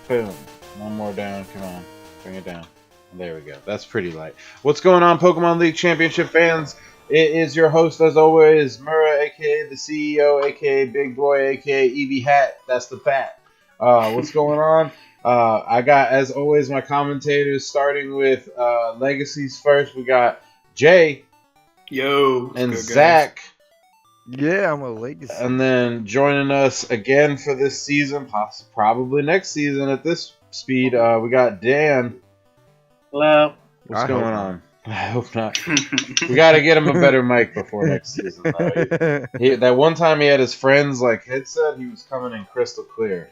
Boom. One more down. Come on. Bring it down. There we go. That's pretty light. What's going on, Pokemon League Championship fans? It is your host, as always, Mura, a.k.a. the CEO, a.k.a. Big Boy, a.k.a. Eevee Hat. That's the Pat. What's going on? I got, as always, my commentators, starting with Legacies first. We got Jay. Yo. And good, Zach. Yeah, I'm a Legacy. And then joining us again for this season, probably next season at this speed, we got Dan. Hello. What's going on? I hope not. We got to get him a better mic before next season. That one time he had his friends headset, he was coming in crystal clear.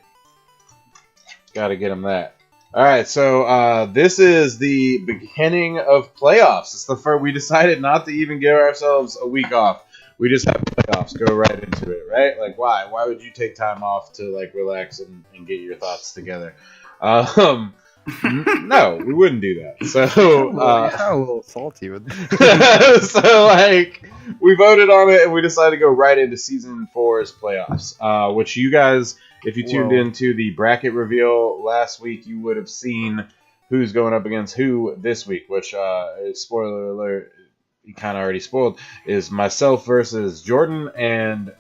Got to get him that. All right, so this is the beginning of playoffs. It's the first. We decided not to even give ourselves a week off. We just have playoffs. Go right into it, right? Like, why? Why would you take time off to relax and get your thoughts together? No, we wouldn't do that. So I'm a little salty with this. So we voted on it and we decided to go right into season 4's playoffs. Which you guys, if you tuned into the bracket reveal last week, you would have seen who's going up against who this week. Which, spoiler alert, you kind of already spoiled, is myself versus Jordan and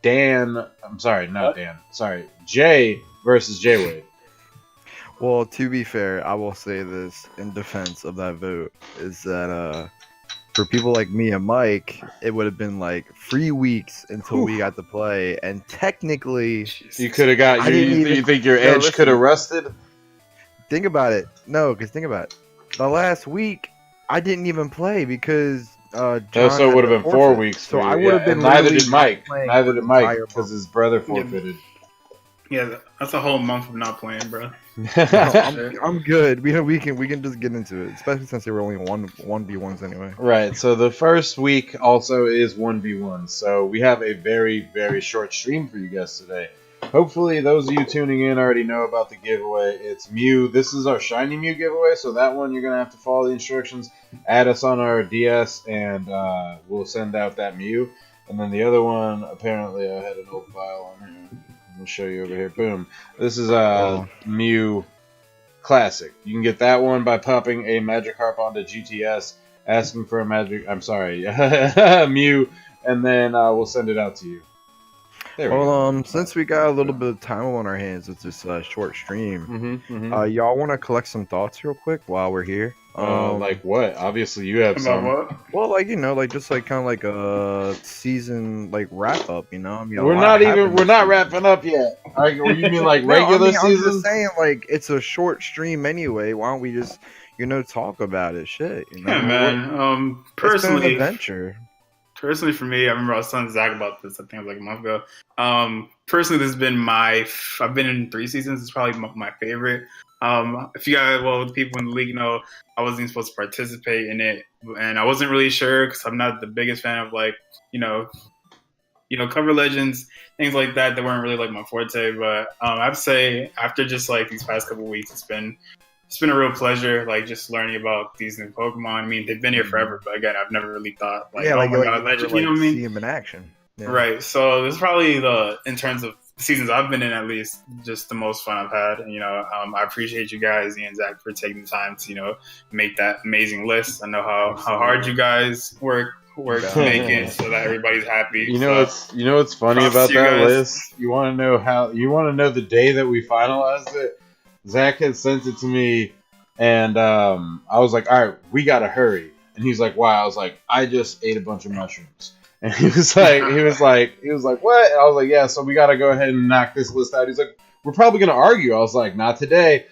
Dan. I'm sorry, not Dan. Sorry, Jay versus Jay Wade. Well, to be fair, I will say this in defense of that vote, is that for people like me and Mike, it would have been 3 weeks until we got to play, and technically... You could have got... You think your edge could have rusted? Think about it. No, because think about it. The last week, I didn't even play because... John so it would have been 4 weeks. So I would have been... Neither did Mike. Neither did Mike, because his brother forfeited. Yeah, that's a whole month of not playing, bro. I'm good. We can just get into it, especially since they were only 1v1s anyway. Right. So the first week also is 1v1. So we have a very, very short stream for you guys today. Hopefully, those of you tuning in already know about the giveaway. It's Mew. This is our Shiny Mew giveaway. So that one, you're gonna have to follow the instructions. Add us on our DS, and we'll send out that Mew. And then the other one, apparently, I had an old file on here. I'll show you over here. Boom. This is Mew Classic. You can get that one by popping a Magikarp onto GTS, asking for a Mew, and then we'll send it out to you. There we go. Since we got a little bit of time on our hands with this short stream, y'all want to collect some thoughts real quick while we're here? Like what? Obviously, you have some. What? Well, just kind of like a season wrap up, you know? I mean, we're not wrapping up yet. You mean regular season? I'm just saying, it's a short stream anyway. Why don't we just, talk about it? Shit, you know? Yeah, man. Personally, it's been an adventure. Personally, for me, I remember I was telling Zach about this. I think it was a month ago. Personally, this has been I've been in 3 seasons. It's probably my favorite. If you guys, the people in the league know, I wasn't even supposed to participate in it, and I wasn't really sure because I'm not the biggest fan of cover legends, things like that. That weren't really my forte. But I have to say, after just these past couple of weeks, it's been a real pleasure, just learning about these new Pokemon. I mean, they've been here forever, but again, I've never really thought, legend, you know what I mean? See them in action. Yeah. Right. So this is probably in terms of seasons I've been in, at least, just the most fun I've had. And, I appreciate you guys, Ian and Zach, for taking the time to, make that amazing list. I know how hard you guys work to make it so that everybody's happy. You know what's funny about that list? You want to know the day that we finalized it? Zach had sent it to me, and I was like, all right, we got to hurry. And he's like, why? I was like, I just ate a bunch of mushrooms. And he was like, what? And I was like, yeah, so we got to go ahead and knock this list out. He's like, we're probably going to argue. I was like, not today.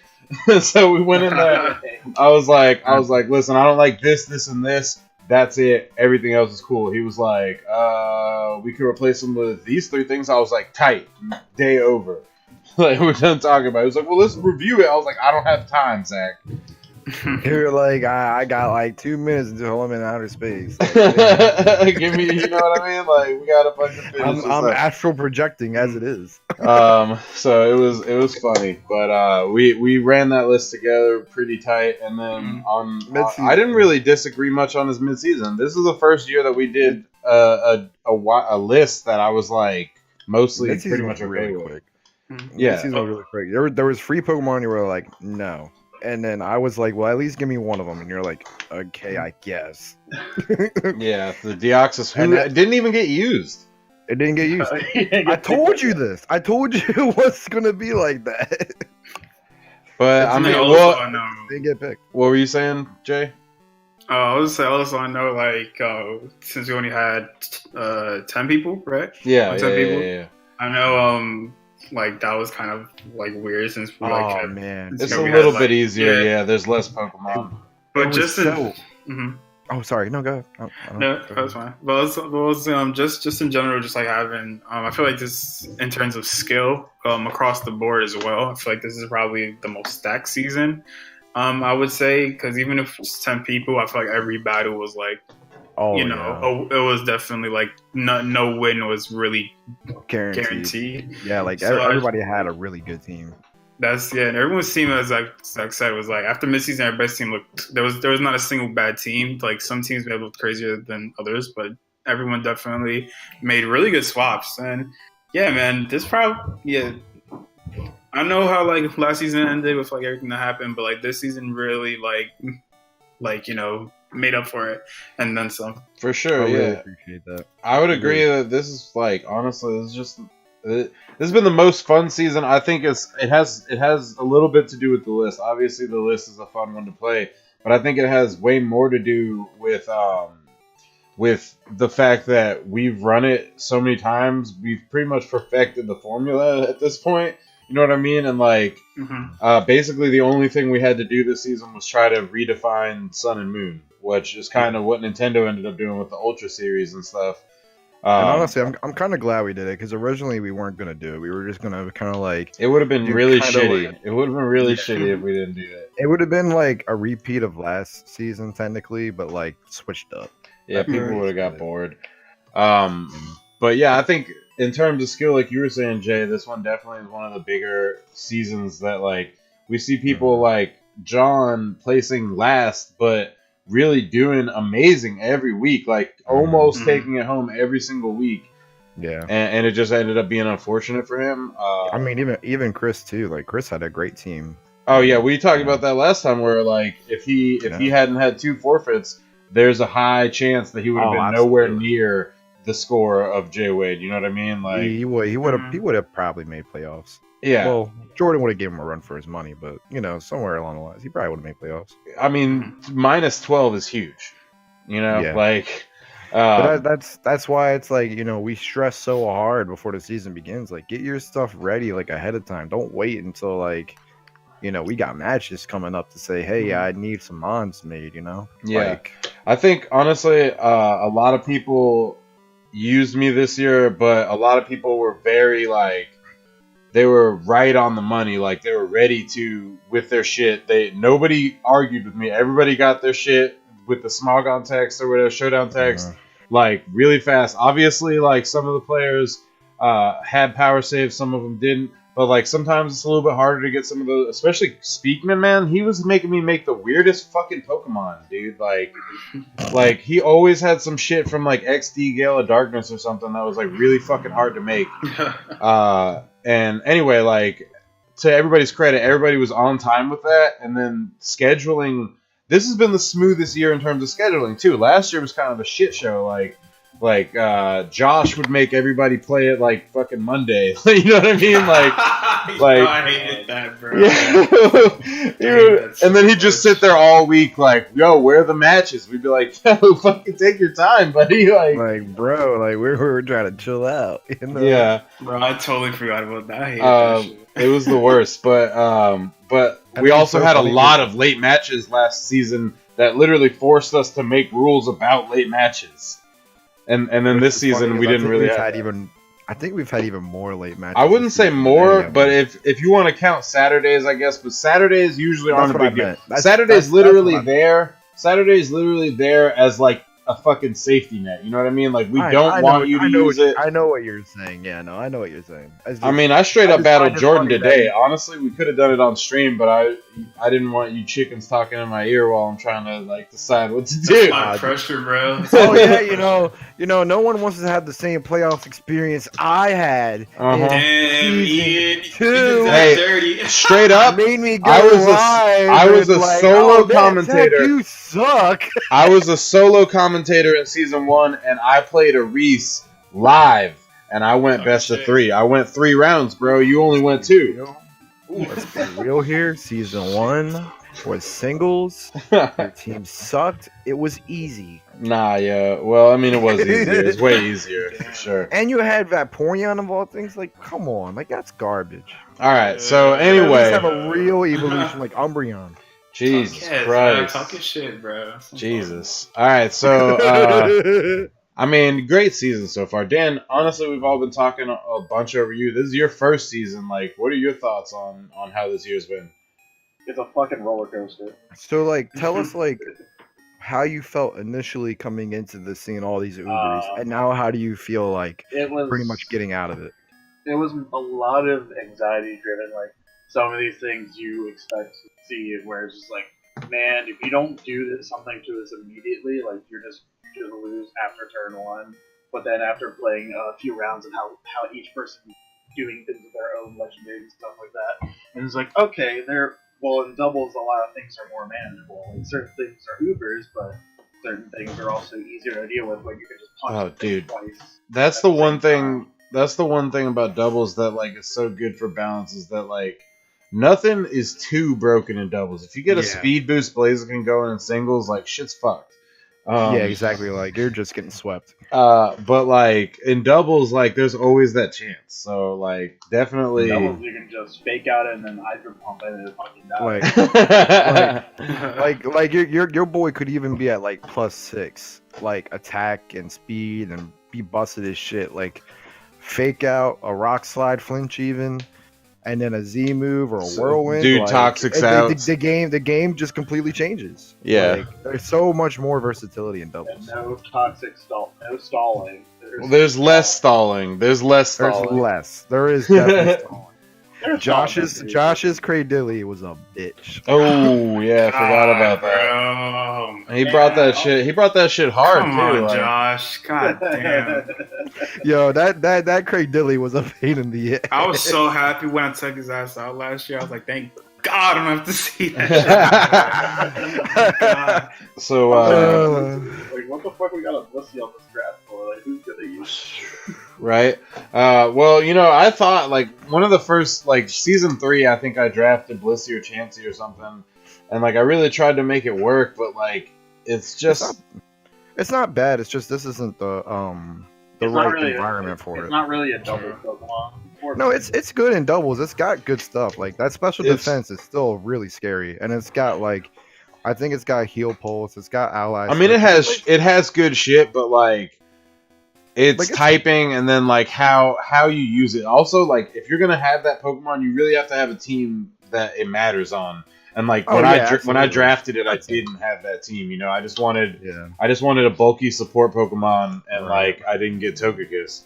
So we went in there. I was like, listen, I don't like this, and this. That's it. Everything else is cool. He was like, we could replace them with these 3 things. I was like, tight. Day over. We're done talking about it. He was like, well, let's review it. I was like, I don't have time, Zach. You're like, I got 2 minutes until I'm in outer space. Give me, you know what I mean? We gotta fucking finish. I'm astral projecting as it is. So it was funny, but we ran that list together pretty tight, and then I didn't really disagree much on his midseason. This is the first year that we did a list that I was mostly pretty much okay with. Yeah. This season was really crazy. There was free Pokemon. You were like, no. And then I was like, well, at least give me one of them. And you're like, okay, I guess. Yeah, the Deoxys, who And that- didn't even get used. It didn't get used. I told you this. I told you it was gonna be like that. But I And mean, also, well, I know. They get picked. what were you saying, Jay? I was saying also I know like since we only had 10 people, right? Yeah, Or 10 people. I know like that was kind of like weird since we like Oh man, It's Yeah, a we little had, bit like- easier. yeah. Yeah, there's less Pokemon. but It was just so. Mhm. Oh, sorry. No, go ahead. No, I don't- No, go that's ahead. fine. But it's just in general, just like having I feel like this in terms of skill across the board as well. I feel like this is probably the most stacked season. I would say because even if it's 10 people, I feel like every battle was like Oh, it was definitely like no win was really yeah. Guaranteed. guaranteed. Yeah, So everybody had a really good team. And everyone's team, as I said, was like after midseason, everybody's team looked there was not a single bad team. Like some teams may have looked crazier than others, but everyone definitely made really good swaps. And yeah, man, this probably I know how like last season ended with like everything that happened, but like this season really like made up for it and then some. For sure, I really yeah. appreciate that. I would agree that this is like honestly, this is just this has been the most fun season. I think it has a little bit to do with the list. Obviously, the list is a fun one to play, but I think it has way more to do with the fact that we've run it so many times. We've pretty much perfected the formula at this point. You know what I mean? And like, basically, the only thing we had to do this season was try to redefine Sun and Moon, which is kind of what Nintendo ended up doing with the Ultra series and stuff. And honestly, I'm kind of glad we did it because originally we weren't gonna do it. We were just gonna kind of like. It would have been Dude, really kinda shitty. like- It would have been really shitty if we didn't do that. It would have been like a repeat of last season technically, but like switched up. Yeah, people Right. would have got bored. But yeah, I think in terms of skill, like you were saying, Jay, this one definitely is one of the bigger seasons that like we see people like John placing last, but really doing amazing every week, like almost taking it home every single week. Yeah. And it just ended up being unfortunate for him. I mean, even Chris too. Like Chris had a great team. Oh yeah, we talked about that last time. Where like if he hadn't had 2 forfeits, there's a high chance that he would have been nowhere absolutely. near the score of Jay Wade. You know what I mean? Like He would have probably made playoffs. yeah. Well, Jordan would have given him a run for his money, but somewhere along the lines, he probably would have made playoffs. I mean, minus 12 is huge. You know, Yeah. like. But that's why it's like we stress so hard before the season begins. Like, get your stuff ready like ahead of time. Don't wait until like we got matches coming up to say, hey, I need some mons made. Yeah. Like, I think honestly, a lot of people used me this year, but a lot of people were very like. They were right on the money, like they were ready to with their shit. Nobody argued with me. Everybody got their shit with the Smogon text or whatever showdown text, like really fast. Obviously, like some of the players had power saves, some of them didn't. But like sometimes it's a little bit harder to get some of those, especially Speakman, man. He was making me make the weirdest fucking Pokemon, dude. Like he always had some shit from like XD Gale of Darkness or something that was like really fucking hard to make. And anyway, like to everybody's credit, everybody was on time with that. And then scheduling, this has been the smoothest year in terms of scheduling too. Last year was kind of a shit show. Like Josh would make everybody play it like fucking Monday. You know what I mean? Like I hated that, bro. Yeah. And then he'd just sit there all week like, yo, where are the matches? We'd be like, yo, fucking take your time, buddy. Like bro, like we were trying to chill out. Yeah. Bro, I totally forgot about that. I hated that shit. It was the worst. But we also had a lot of late matches last season that literally forced us to make rules about late matches. And then this season we didn't really have I think we've had even more late matches. I wouldn't say more, but if you want to count Saturdays, I guess. But Saturdays usually aren't a big deal. Saturday's literally there as like a fucking safety net. You know what I mean? Like we I don't want you to use it. I know what you're saying. Yeah, no, I know what you're saying. I mean, I straight up just battled find it Jordan funny that today. you- Honestly, we could have done it on stream, but I didn't want you chickens talking in my ear while I'm trying to like decide what to do. That's my pressure, bro. Oh yeah, you know, no one wants to have the same playoff experience I had. Uh-huh. Damn, Ian. Two. Hey, dirty. Straight up, Made me go I was live. I was and a like, solo oh, man, commentator. Zach, you suck. I was a solo commentator in season 1, and I played a Reese live, and I went best of 3. I went 3 rounds, bro. You only went 2. Let's be real here. Season 1 was singles. Your team sucked. It was easy. Nah, yeah. Well, I mean, it was easier. It was way easier, for sure. And you had Vaporeon of all things. Like, come on. Like, that's garbage. All right, so At least anyway. have a real evolution like Umbreon. Jesus Yes, Christ. Man, talk your shit, bro. Jesus. All right, so, I mean, great season so far. Dan, honestly, we've all been talking a bunch over you. This is your first season. Like, what are your thoughts on how this year's been? It's a fucking roller coaster. So, like, tell us, like, how you felt initially coming into this, seeing all these Ubers, and now how do you feel like It was pretty much getting out of it? It was a lot of anxiety driven. Like some of these things you expect to see, where it's just like, man, if you don't do something to us immediately, like you're just gonna lose after turn 1. But then after playing a few rounds of how each person doing things with their own legendary and stuff like that, and it's like, okay, in doubles a lot of things are more manageable. Like certain things are Ubers, but certain things are also easier to deal with. Like you can just punch the thing twice. That's the one thing. That's the one thing about doubles that like is so good for balance is that like nothing is too broken in doubles. If you get a speed boost, Blaziken going in singles, like shit's fucked. Yeah, exactly. Like you're just getting swept. But like in doubles, like there's always that chance. So like definitely. Doubles, you can just fake out and then hydro pump it and fucking die. Like your boy could even be at like +6, like attack and speed, and be busted as shit. Like fake out a rock slide flinch even, and then a Z move or a whirlwind. Dude, like, toxics out. The game just completely changes. Yeah. Like, there's so much more versatility in doubles. And no toxic no stalling. There's less stalling. There's less There's stalling. less. There is definitely stalling. Josh's Craig Dilly was a bitch. Oh yeah, I forgot about that. Bro. He brought that shit. He brought that shit hard Come too. on, like- Josh. God damn. Yo, that Craig Dilly was a pain in the ass. I was so happy when I took his ass out last year. I was like, thank God I don't have to see that shit. God. So like, what the fuck we got a pussy on this draft for? Like, who's gonna use right. Well, you know, I thought like one of the first like season 3, I think I drafted Blissey or Chansey or something, and like I really tried to make it work, but like it's just it's not bad. It's just this isn't the right really environment for it. It's not really a double Pokemon. No, it's good in doubles. It's got good stuff. Like that special defense is still really scary, and it's got like, I think it's got heal pulse. It's got allies. I mean, it has good shit, but like it's like, typing and then like how you use it. Also, like if you're gonna have that Pokemon, you really have to have a team that it matters on. And like when I drafted it, I didn't have that team. You know, I just wanted a bulky support Pokemon, and like I didn't get Togekiss.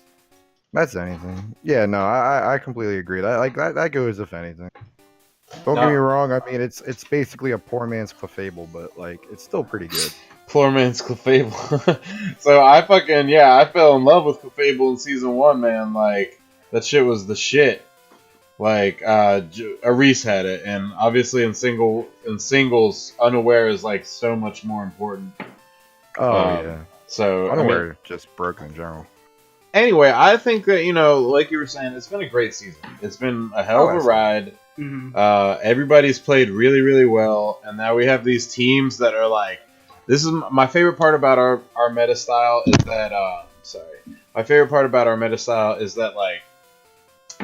That's anything. Yeah, no, I completely agree. That goes if anything. Don't get me wrong. I mean, it's basically a poor man's Clefable, but like it's still pretty good. Poor man's Clefable. So I fell in love with Clefable in season 1, man. Like that shit was the shit. Like Aris had it, and obviously in singles, Unaware is like so much more important. Oh yeah. So Unaware just broken in general. Anyway, I think that, you know, like you were saying, it's been a great season. It's been a hell of a ride. Mm-hmm. Everybody's played really, really well, and now we have these teams that are like. This is my favorite part about our meta style is that. My favorite part about our meta style is that like.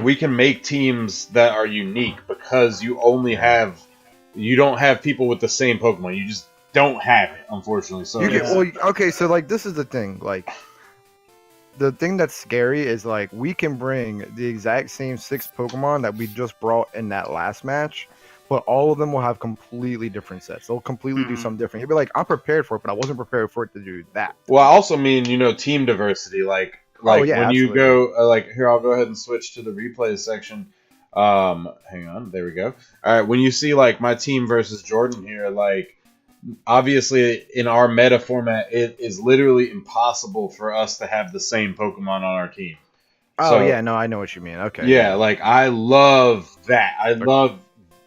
We can make teams that are unique because you don't have people with the same Pokemon. You just don't have it, unfortunately. So okay, so like this is the thing. Like the thing that's scary is like we can bring the exact same 6 Pokemon that we just brought in that last match, but all of them will have completely different sets. They'll completely do something different. You'll be like, I'm prepared for it, but I wasn't prepared for it to do that. Well, I also mean, team diversity. Like when absolutely. you go, here, I'll go ahead and switch to the replays section. Hang on, there we go. All right, when you see like my team versus Jordan here, like obviously in our meta format, it is literally impossible for us to have the same Pokemon on our team. Oh yeah, no, I know what you mean. Okay. Yeah, like I love that. I love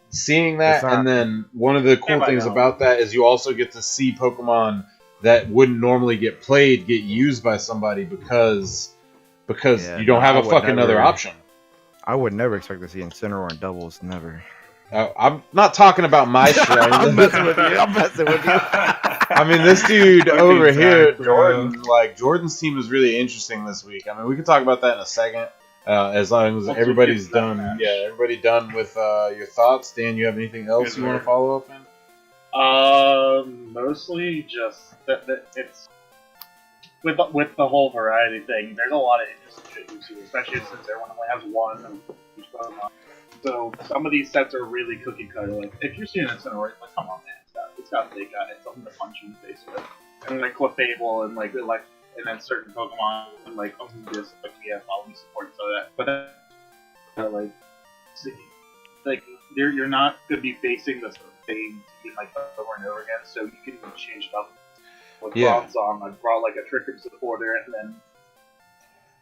seeing that, and then one of the cool things about that is you also get to see Pokemon that wouldn't normally get played get used by somebody because you don't have a fucking other option. I would never expect to see Incineroar in doubles, never. I'm not talking about my strength. I'm messing with you. I mean, this dude over here, Jordan, like Jordan's team is really interesting this week. I mean, we can talk about that in a second. As long as everybody's done, everybody done with your thoughts. Dan, you have anything else you want to follow up in? Mostly just that it's with the whole variety thing. There's a lot of interesting shit you see, especially since everyone only has one of each Pokemon. So some of these sets are really cookie cutter. Like if you're seeing Incineroar, like come on, man, it's got big guy, it's something to punch you in the face with, and then like Clefable and like and then certain Pokemon like this, like we have all these support so that, but like you're not gonna be facing the same team like over and over again, so you can change it up. With Bronzong, I brought like a Trick Room supporter, and then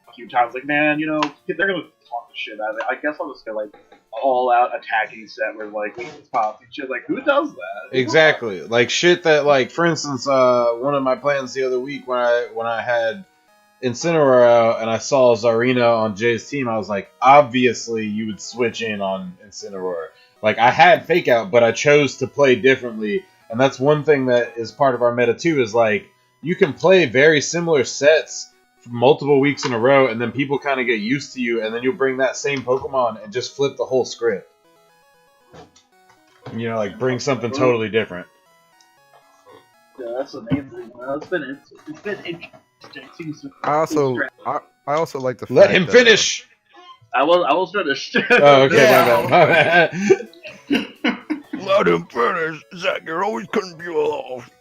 a few times like, man, they're gonna talk the shit out of it. I guess I'll just go like all out attacking set where like weakness pops and shit. Like who does that? Exactly, like shit that like for instance, one of my plans the other week when I had Incineroar out and I saw Zarina on Jay's team, I was like, obviously you would switch in on Incineroar. Like I had Fake Out, but I chose to play differently, and that's one thing that is part of our meta too. Is like you can play very similar sets for multiple weeks in a row, and then people kind of get used to you, and then you'll bring that same Pokemon and just flip the whole script. Like bring something totally different. Yeah, that's amazing. Well, it's been interesting. I also like the fact let him finish. I was trying to. Oh, okay, my bad. Let him finish, Zach. You're always cutting people off.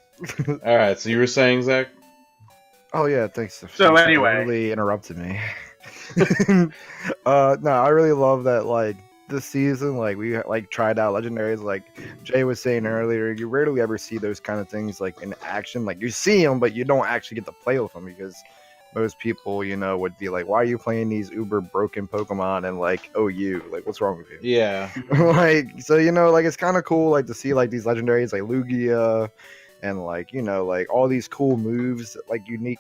All right, so you were saying, Zach? Oh yeah, thanks. So anyway, you really interrupted me. No, I really love that. Like this season, like we like tried out legendaries. Like Jay was saying earlier, you rarely ever see those kind of things like in action. Like you see them, but you don't actually get to play with them because most people, would be like, why are you playing these uber broken Pokemon and like, like, what's wrong with you? Yeah. Like, so, like, it's kind of cool, like, to see, like, these legendaries, like, Lugia, and, like, like, all these cool moves, like, unique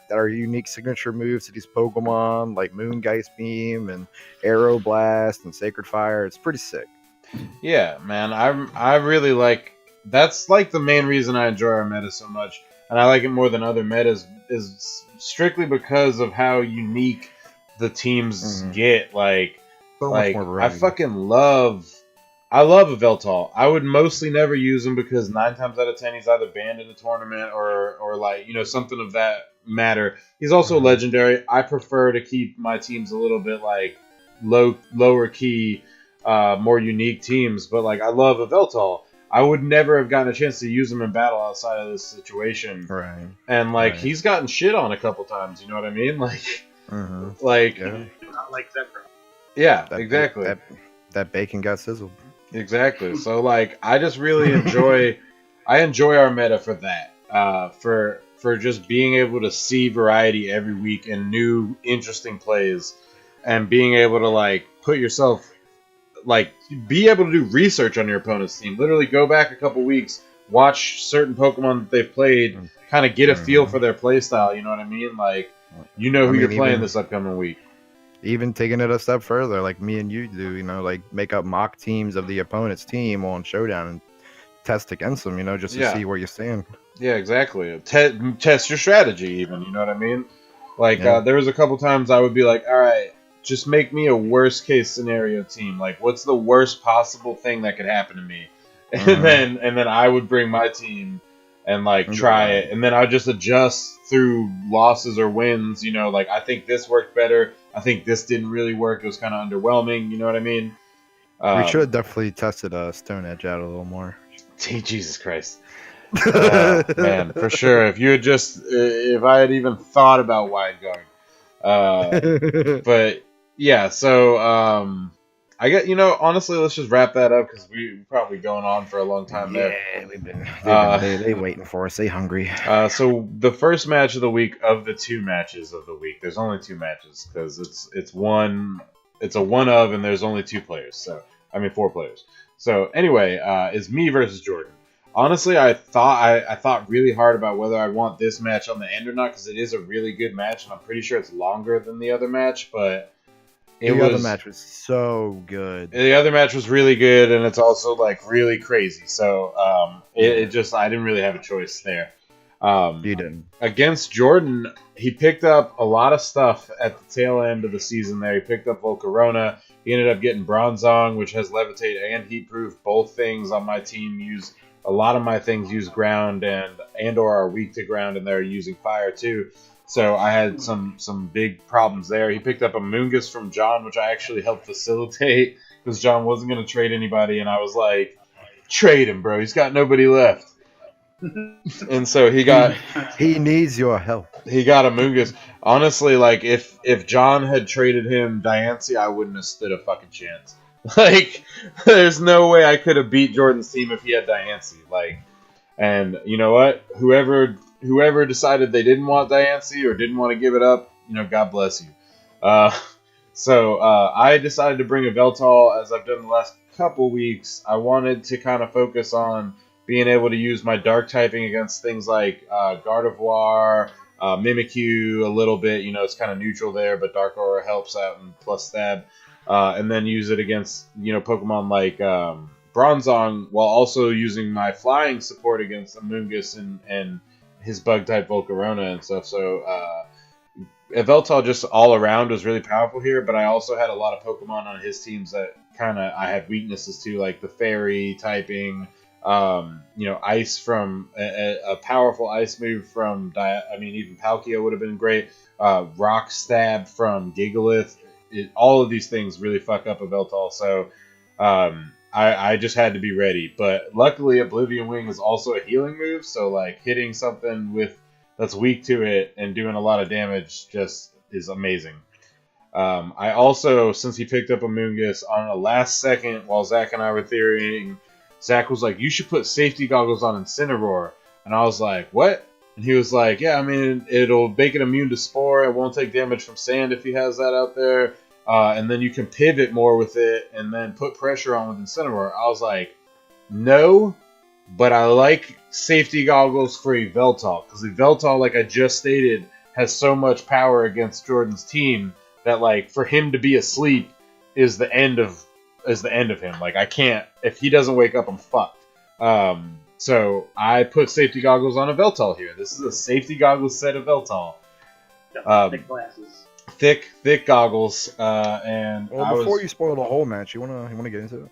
signature moves to these Pokemon, like Moongeist Beam and Aeroblast and Sacred Fire. It's pretty sick. Yeah, man. I really like... That's, like, the main reason I enjoy our meta so much, and I like it more than other metas, is strictly because of how unique the teams get. Like, so much more variety. I fucking love a Veltal. I would mostly never use him because 9 times out of 10 he's either banned in a tournament or like, something of that matter. He's also legendary. I prefer to keep my teams a little bit like lower key, more unique teams, but like I love a Veltal. I would never have gotten a chance to use him in battle outside of this situation. Right. And, like, he's gotten shit on a couple times, you know what I mean? Like, like... Not like Zephyr. Yeah, exactly. That bacon got sizzled. Exactly. So, like, I just really enjoy... I enjoy our meta for that. For just being able to see variety every week and new, interesting plays. And being able to, like, put yourself... Like, be able to do research on your opponent's team. Literally go back a couple weeks, watch certain Pokemon that they've played, kind of get a feel for their playstyle, you know what I mean? Like, who you're playing this upcoming week. Even taking it a step further, like me and you do, like make up mock teams of the opponent's team on Showdown and test against them, just to see where you stand. Yeah, exactly. Test your strategy even, you know what I mean? Like, there was a couple times I would be like, all right, just make me a worst case scenario team. Like, what's the worst possible thing that could happen to me? And then I would bring my team and like try it, and then I would just adjust through losses or wins. Like I think this worked better. I think this didn't really work. It was kind of underwhelming. You know what I mean? We should have definitely tested Stone Edge out a little more. Jesus Christ. Man, for sure. If I had even thought about wide guard. But yeah, so I get, honestly, let's just wrap that up because we're probably going on for a long time there. Yeah, they waiting for us. They hungry. So the first match of the week of the 2 matches of the week. There's only 2 matches because it's a one of, and there's only 2 players. So 4 players. So anyway, it's me versus Jordan. Honestly, I thought really hard about whether I want this match on the end or not because it is a really good match, and I'm pretty sure it's longer than the other match. But the other match was so good. The other match was really good, and it's also like really crazy. So it just I didn't really have a choice there. You didn't. Against Jordan, he picked up a lot of stuff at the tail end of the season there. He picked up Volcarona. He ended up getting Bronzong, which has Levitate and Heat Proof. Both things on my team a lot of my things use ground and or are weak to ground, and they're using fire too. So I had some big problems there. He picked up a Moongus from John, which I actually helped facilitate because John wasn't going to trade anybody, and I was like, trade him, bro. He's got nobody left. And so he needs your help. He got a Moongus. Honestly, like if John had traded him Diancie, I wouldn't have stood a fucking chance. Like, there's no way I could have beat Jordan's team if he had Diancie. Like, and you know what? Whoever decided they didn't want Diancie or didn't want to give it up, God bless you. So I decided to bring a Veltal, as I've done the last couple weeks. I wanted to kind of focus on being able to use my dark typing against things like Gardevoir, Mimikyu a little bit. It's kind of neutral there, but Dark Aura helps out and plus stab. And then use it against, Pokemon like Bronzong, while also using my flying support against Amoonguss and his bug-type Volcarona and stuff. So Yveltal just all around was really powerful here, but I also had a lot of Pokemon on his teams that I had weaknesses to, like the Fairy typing, Ice from a powerful Ice move from, even Palkia would have been great. Rock Stab from Gigalith. All of these things really fuck up a Veltal, so I just had to be ready. But luckily, Oblivion Wing is also a healing move, so like hitting something that's weak to it and doing a lot of damage just is amazing. I also, since he picked up a Moongus on a last second while Zach and I were theorying, Zach was like, "You should put safety goggles on Incineroar," and I was like, "What?" And he was like, "Yeah, it'll make it immune to Spore. It won't take damage from Sand if he has that out there. And then you can pivot more with it and then put pressure on with Incineroar." I was like, "No, but I like safety goggles for Yveltal. Because Yveltal, like I just stated, has so much power against Jordan's team that, like, for him to be asleep is the end of him. Like, I can't... If he doesn't wake up, I'm fucked. So I put safety goggles on a Veltal here. This is a safety goggles set of Veltal. Thick glasses. Thick goggles. And before you spoil the whole match, you wanna get into it?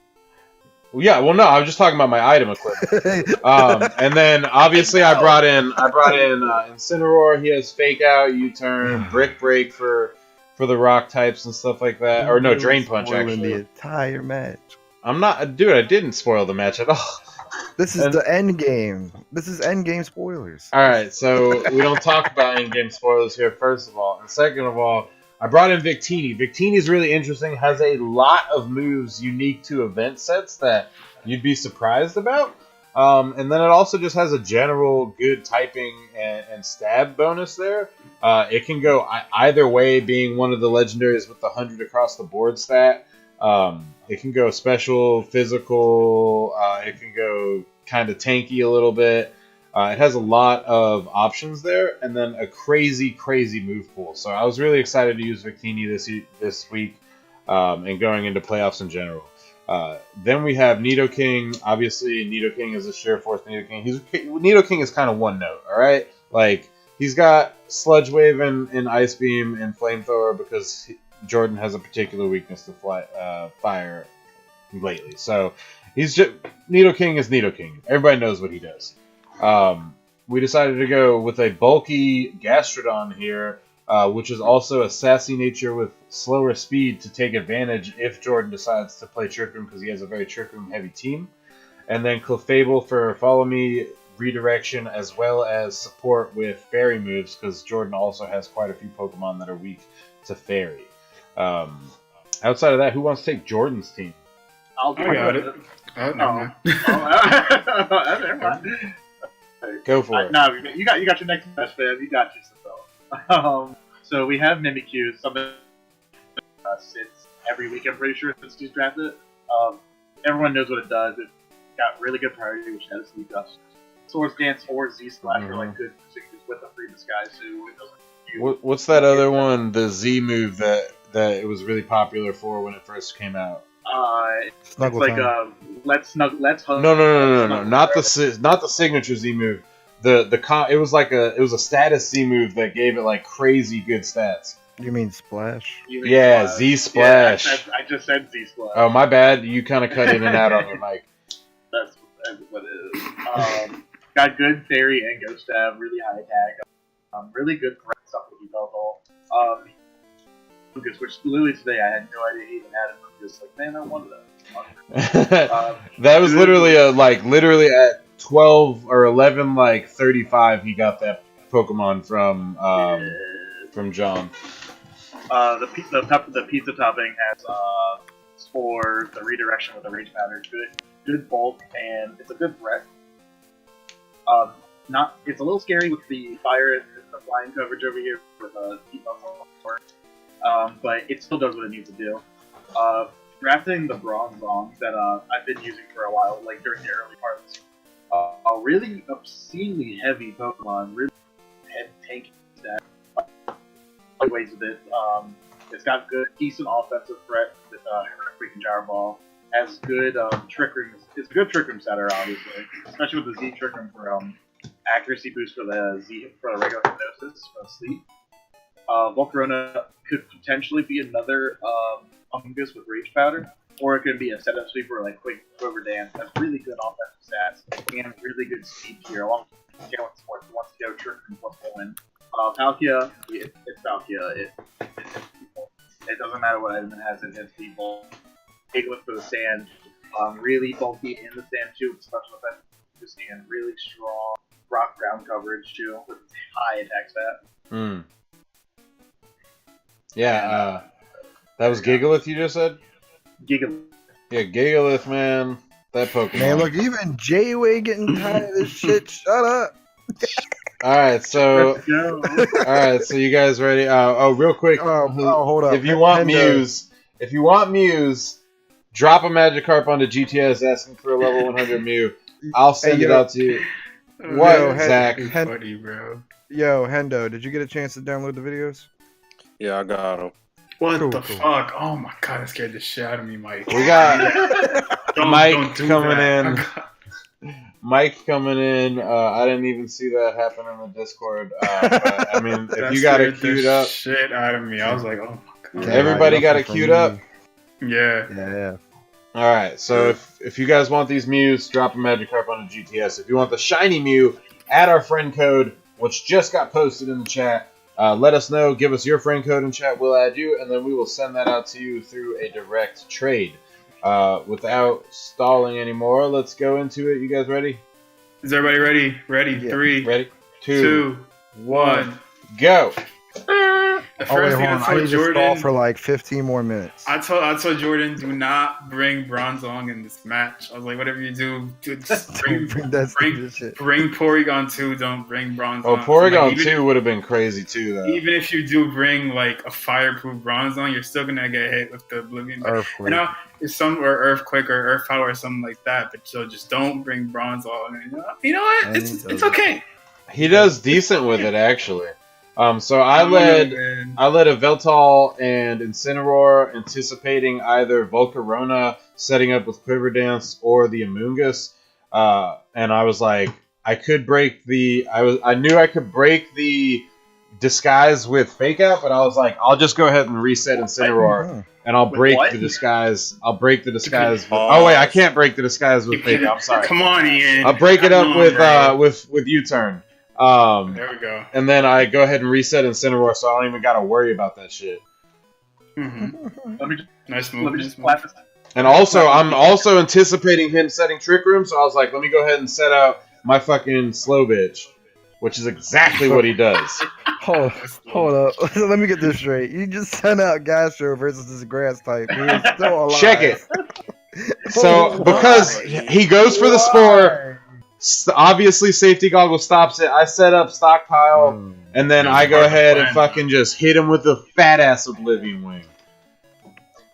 Well, yeah. Well, no, I was just talking about my item equipment. And then obviously I brought in Incineroar. He has Fake Out, U-Turn, Brick Break for the rock types and stuff like that. Or no, Drain Punch actually. The entire match. I'm not, dude. I didn't spoil the match at all. This is the end game. This is end game spoilers. All right, so we don't talk about end game spoilers here. First of all, and second of all, I brought in Victini. Victini is really interesting. Has a lot of moves unique to event sets that you'd be surprised about. And then it also just has a general good typing and stab bonus there. It can go either way, being one of the legendaries with the 100 across the board stat. It can go special, physical. It can go kind of tanky a little bit. It has a lot of options there, and then a crazy, crazy move pool. So I was really excited to use Victini this week, and going into playoffs in general. Then we have Nidoking. Obviously, Nidoking is a sheer force Nidoking. Nidoking is kind of one note, all right? Like, he's got Sludge Wave and Ice Beam and Flamethrower because Jordan has a particular weakness to fire lately. So he's just Nidoking is Nidoking. Everybody knows what he does. We decided to go with a bulky Gastrodon here which is also a sassy nature with slower speed to take advantage if Jordan decides to play Trick Room because he has a very Trick Room heavy team. And then Clefable for Follow Me, redirection, as well as support with Fairy moves because Jordan also has quite a few Pokemon that are weak to Fairy. Outside of that, who wants to take Jordan's team? I'll I got it. Oh, no. Never mind. Go for it. No, you got your next match, man. You got yourself. So we have Mimikyu, something sits every week, I'm pretty sure, since he's drafted. Everyone knows what it does. It got really good priority, which has Sleep Dust, Swords Dance, or Z Splash for like good signatures with a free disguise, so it doesn't. What's that other one? The Z move that it was really popular for when it first came out. It's like let's hug. No. Not the signature Z move. It was a status Z move that gave it like crazy good stats. You mean Splash? Yeah, Z Splash. Yeah, I just said Z Splash. Oh, my bad. You kind of cut in and out on your mic. That's what it is. Got good Fairy and Ghost Stab, really high attack. Really good threat stuff with Yveltal. Lucas, which literally today I had no idea he even had it. I'm just like, man, I wanted that. That was literally at 12 or 11, 35. He got that Pokemon from John. The pizza topping has for the redirection with the rage pattern. Good bulk, and it's a good threat. It's a little scary with the fire and the flying coverage over here with heat level, but it still does what it needs to do. Drafting the Bronzong that I've been using for a while, like during the early parts, a really obscenely heavy Pokemon, really head tanky stat. Ways with it. It's got good, decent offensive threat with freaking Gyro Ball. Has good Trick Room. It's a good Trick Room setter, obviously, especially with the Z Trick Room for accuracy boost for the regular Hypnosis for sleep. Volcarona could potentially be another Fungus with Rage Powder, or it could be a setup sweeper like Quick Quiver Dance. Has really good offensive stats and really good speed here, along with sports. Wants to go Trick Room plus win. Palkia, it's Palkia. It doesn't matter what item it has, it hits people. Gigalith for the sand, really bulky in the sand too, with special effects, and really strong rock ground coverage too, with high attack stat. Yeah, that was Gigalith you just said? Gigalith. Yeah, Gigalith, man. That Pokemon. Man, look, even J-Way getting tired of this shit. Shut up. Alright, so you guys ready? Real quick. Hold up. If you want Muse, drop a Magikarp onto GTS asking for a level 100 Mew. I'll send it out to you. What, Zach? Funny, bro. Yo, Hendo, did you get a chance to download the videos? Yeah, I got them. What the fuck? Oh my god, that scared the shit out of me, Mike. We got Mike coming in. Oh, Mike coming in. I didn't even see that happen in the Discord. But, I mean, if you got it queued up, shit out of me. I was like, oh my god. Everybody got it queued up. Yeah. All right. So if you guys want these Mews, drop a Magikarp on a GTS. If you want the shiny Mew, add our friend code, which just got posted in the chat. Let us know. Give us your friend code in chat. We'll add you, and then we will send that out to you through a direct trade. Without stalling anymore, let's go into it. You guys ready? Is everybody ready? Ready? Yeah. 3, Ready? 2, 1, go! The first thing I I told need to stall Jordan, for like 15 more minutes. I told Jordan, do not bring Bronzong in this match. I was like, whatever you do, just bring Porygon 2. Don't bring Bronzong. Oh, Porygon 2 would have been crazy too, though. Even if you do bring like a fireproof Bronzong, you're still gonna get hit with the Oblivion. Earthquake. You know, it's or Earthquake or Earth Power or something like that. But so just don't bring Bronzong. You know what? It's okay. He does decent with it, actually. So I led a Veltal and Incineroar, anticipating either Volcarona setting up with Quiver Dance or the Amoonguss. And I was like, I knew I could break the disguise with Fake Out, but I was like, I'll just go ahead and reset Incineroar, and I'll break the disguise. I'll break the disguise. Oh wait, I can't break the disguise with Fake Out. I'm sorry. Come on, Ian. I'll break it up with U-Turn. There we go. And then I go ahead and reset Incineroar, so I don't even gotta worry about that shit. Mm-hmm. Let Nice move. me just slap this. And also, I'm also anticipating him setting Trick Room, so I was like, let me go ahead and set out my fucking slow bitch, which is exactly what he does. Hold up. Let me get this straight. You just sent out Gastro versus this grass type. He is still alive. Check it. So, because he goes for the Spore, obviously safety goggle stops it. I set up stockpile, and then I go ahead and fucking just hit him with the fat ass Oblivion Wing.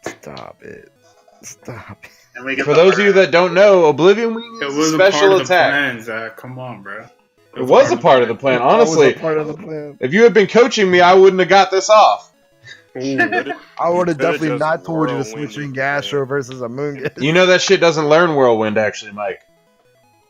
Stop it. And we get For those of you that don't know, Oblivion Wing is a special attack. Plan, Zach. Come on, bro. It was a part of the plan, honestly. Part of the plan. If you had been coaching me, I wouldn't have got this off. I would have definitely just not told you to whirlwind switch in it, Gastro versus a Moongus. You know that shit doesn't learn Whirlwind, actually, Mike.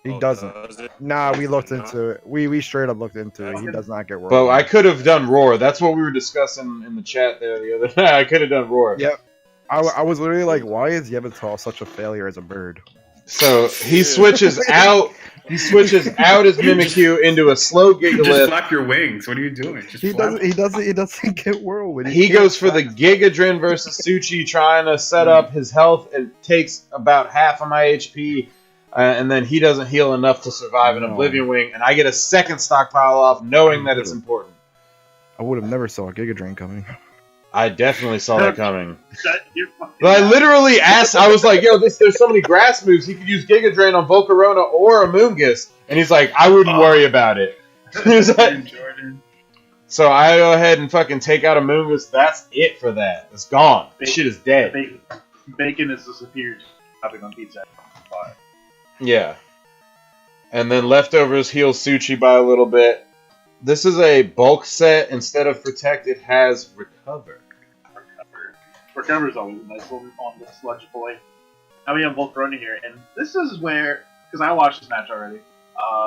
He doesn't. Nah, we looked into it. We straight up looked into it. He does not get Whirlwind. But I could have done Roar. That's what we were discussing in the chat there the other day. I could have done Roar. Yep. I was literally like, why is Yevatol such a failure as a bird? So he switches out. He switches out his Mimikyu into a slow Just Gigalith. flap your wings. What are you doing? Just He flap. doesn't get Whirlwind. He can't goes for the flap. Gigadrin versus Suchi, trying to set up his health. It takes about half of my HP, and then he doesn't heal enough to survive an No. Oblivion Wing, and I get a second stockpile off, knowing that it's important. I would have never saw a Giga Drain coming. I definitely saw that coming. You're fucking But I literally asked, I was like, yo, there's so many grass moves, he could use Giga Drain on Volcarona or a Moongus. And he's like, I wouldn't worry about it. He's like, Jordan. so I go ahead and fucking take out a Moongus. That's it for that. It's gone. This shit is dead. Bacon is the superior topping on pizza. Yeah. And then leftovers heal Suchi by a little bit. This is a bulk set. Instead of protect, it has recover. Recover is always a nice one on the Sludge Boy. Now we have Volcarona here, and this is where, because I watched this match already,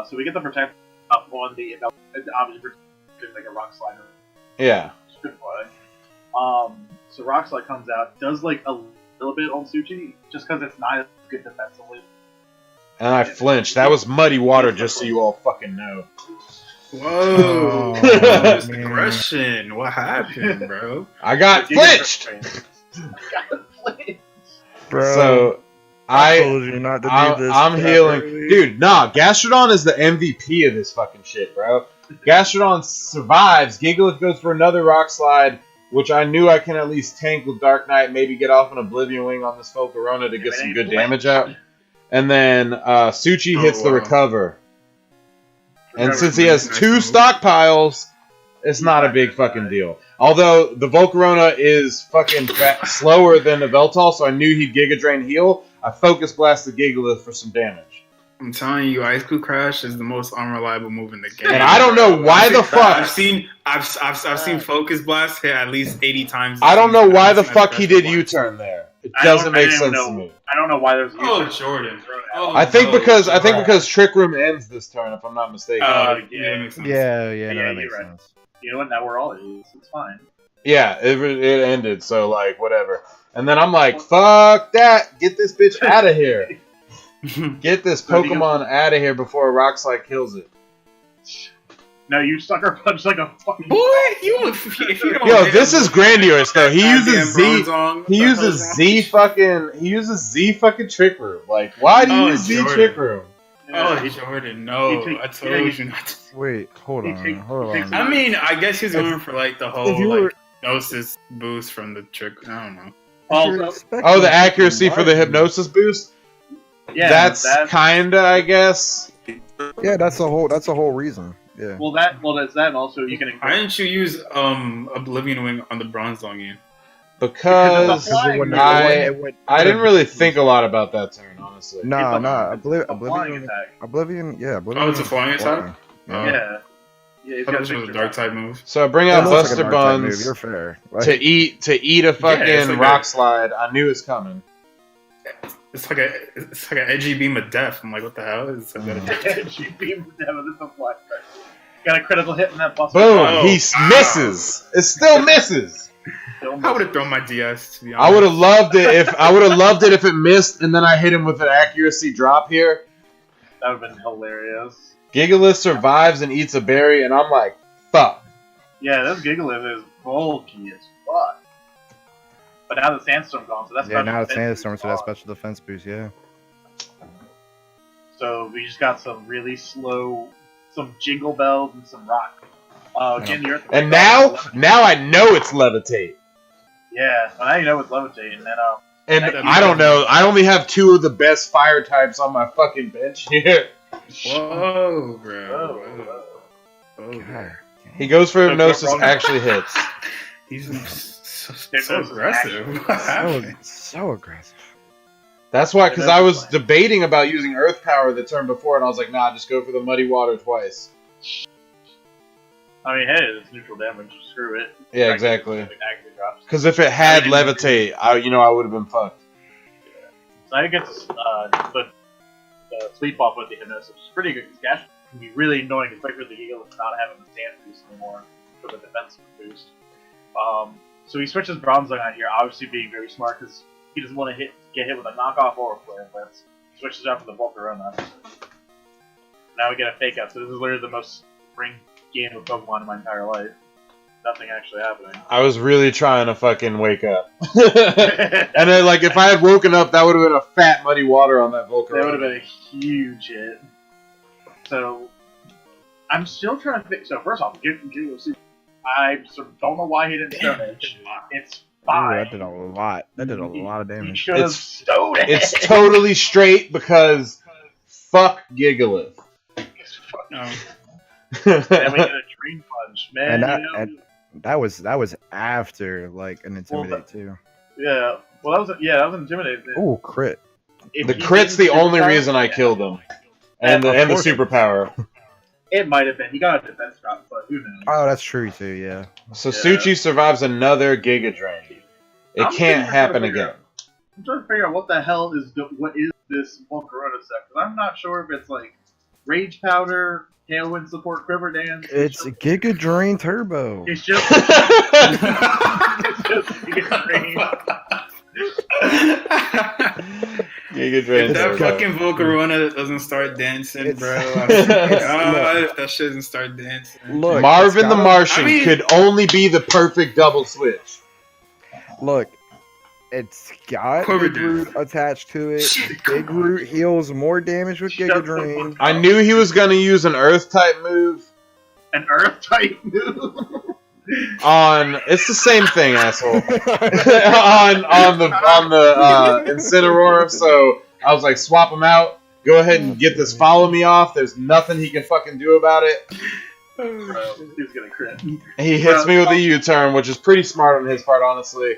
so we get the protect up on the obviously like a rock slide. Yeah. It's good play. So rock slide comes out, does like a little bit on Suchi, just because it's not as good defensively. And I flinched. That was muddy water, just so you all fucking know. Whoa. Oh, Just aggression. What happened, bro? I got flinched! Bro, So, I told you not to do this. I'm healing. properly. Dude, nah, Gastrodon is the MVP of this fucking shit, bro. Gastrodon survives. Gigalith goes for another Rock Slide, which I knew I can at least tank with Dark Knight, maybe get off an Oblivion Wing on this Volcarona to get some good damage out. And then Suchi hits the Recover. And since he has two stockpiles, it's not a big fucking deal. Although the Volcarona is fucking slower than the Veltal, so I knew he'd Giga Drain heal. I Focus Blasted Gigalith for some damage. I'm telling you, Ice Cube Crash is the most unreliable move in the game. And I don't know why the fuck. I've seen Focus Blast hit at least 80 times. I don't know why the fuck he did U-turn there. It doesn't make sense to me. I don't know why there's. Oh, Jordan. Oh, I think no, because Trick Room ends this turn, if I'm not mistaken. yeah, yeah. that makes sense. Yeah, no, Yeah, that you're makes right. sense. You know what? Now we're all idiots. It's fine. Yeah, it ended, so like whatever. And then I'm like, fuck that! Get this bitch out of here! Get this Pokemon out of here before a Rock Slide kills it. No, you sucker punch like a fucking. Boy, if you don't Yo, hit this him is with grandiose though. He that uses goddamn Z. Bronzong, what He the uses hell's Z fucking. He uses Z fucking Trick Room. Like, why do you Oh, use Z Jordan. Trick Room? wrong? Oh, Jordan, no. I told you not to. Wait, hold on. I mean, I guess he's going for like the whole if you like were- Gnosis boost from the trick. I don't know. Also, Oh, the accuracy for the hypnosis boost. yeah, That's kinda, I guess. Yeah, that's the whole reason. Yeah. well, that's that. And also, you can. Why didn't you use Oblivion Wing on the Bronzong game? Because Flying, I didn't really think a lot about that turn, honestly. Nah, It's a flying Oblivion. attack. Yeah, Oblivion. Oh, it's a flying attack? Yeah. Yeah. Yeah, he's I thought got this was a big dark type move. So I bring It out looks like a Buster dark type move, Buns You're fair. Like, to eat a fucking it's like Rock a- Slide. I knew it's coming. It's like an edgy beam of death. I'm like, what the hell? Is that She beamed down with the flashback. Got a critical hit in that bus. Boom! Oh, He wow. misses. It still misses. I would have thrown my DS. To be honest. I would have loved it if it missed, and then I hit him with an accuracy drop here. That would have been hilarious. Gigalith survives and eats a berry, and I'm like, fuck. Yeah, this Gigalith is bulky as fuck. But now the Sandstorm's gone, so that's Yeah, now it's Sandstorm, so that's special defense boost, yeah. So we just got some really slow, some Jingle Bells and some Rock. And now I know it's Levitate. Yeah, well, now you know it's Levitate, and then And I don't know. I only have 2 of the best fire types on my fucking bench here. Whoa, bro. Whoa. God. He goes for hypnosis, actually hits. He's so aggressive. So aggressive. That's why, because I was debating about using Earth Power the turn before, and I was like, nah, just go for the Muddy Water twice. I mean, hey, it's neutral damage. Screw it. Yeah, exactly. Because if it had Levitate, I would have been fucked. Yeah. So I get the sleep off with the hypnosis, which is pretty good because Gash can be really annoying, especially with the Eagle not having the stand boost anymore for the defensive boost. So he switches Bronzong out here, obviously being very smart because he doesn't want to get hit with a knockoff or a flare blitz. Switches out for the Volcarona. Now we get a fake out, so this is literally the most spring game of Pokemon in my entire life. Nothing actually happening. I was really trying to fucking wake up. And then, like, if I had woken up, that would have been a fat Muddy Water on that Volcarona. That would have been a huge hit. So, I'm still trying to fix. So, first off, I don't know why he didn't Stone Edge. It's fine. Ooh, that did a lot. That did a lot of He damage. should have Stone Edge. It's totally straight because fuck Gigalith. No. Then we get a Dream Punch, man. And that was after like an Intimidate too. Yeah. Well, that was Intimidate. Ooh, crit. The crit's the only reason I killed him. And the superpower. It might have been. He got a defense drop, but who knows? Oh, that's true too. Yeah. So Suchi survives another Giga Drain. It can't happen again. I'm trying to figure out what the hell is this Volcarona set, because I'm not sure if it's like Rage Powder, Tailwind Support, Quiver Dance. It's Giga Drain Turbo. It's just it's just Giga Drain. Giga Drain. If that Turbo. fucking Volcarona that doesn't start dancing, It's- bro. If that shit doesn't start dancing. Look, Marvin the it's got- Martian could only be the perfect double switch. Look, it's got Quiver Big Root Dance. attached to it. Shit, Big Root heals more damage with Shut Giga the Drain. fuck I knew he was gonna use an Earth type move An Earth type move. on. It's the same thing, asshole. on the Incineroar. So I was like, swap him out. Go ahead and get this follow me off. There's nothing he can fucking do about it. Bro, he's gonna crit. He hits me with a U-turn, which is pretty smart on his part, honestly.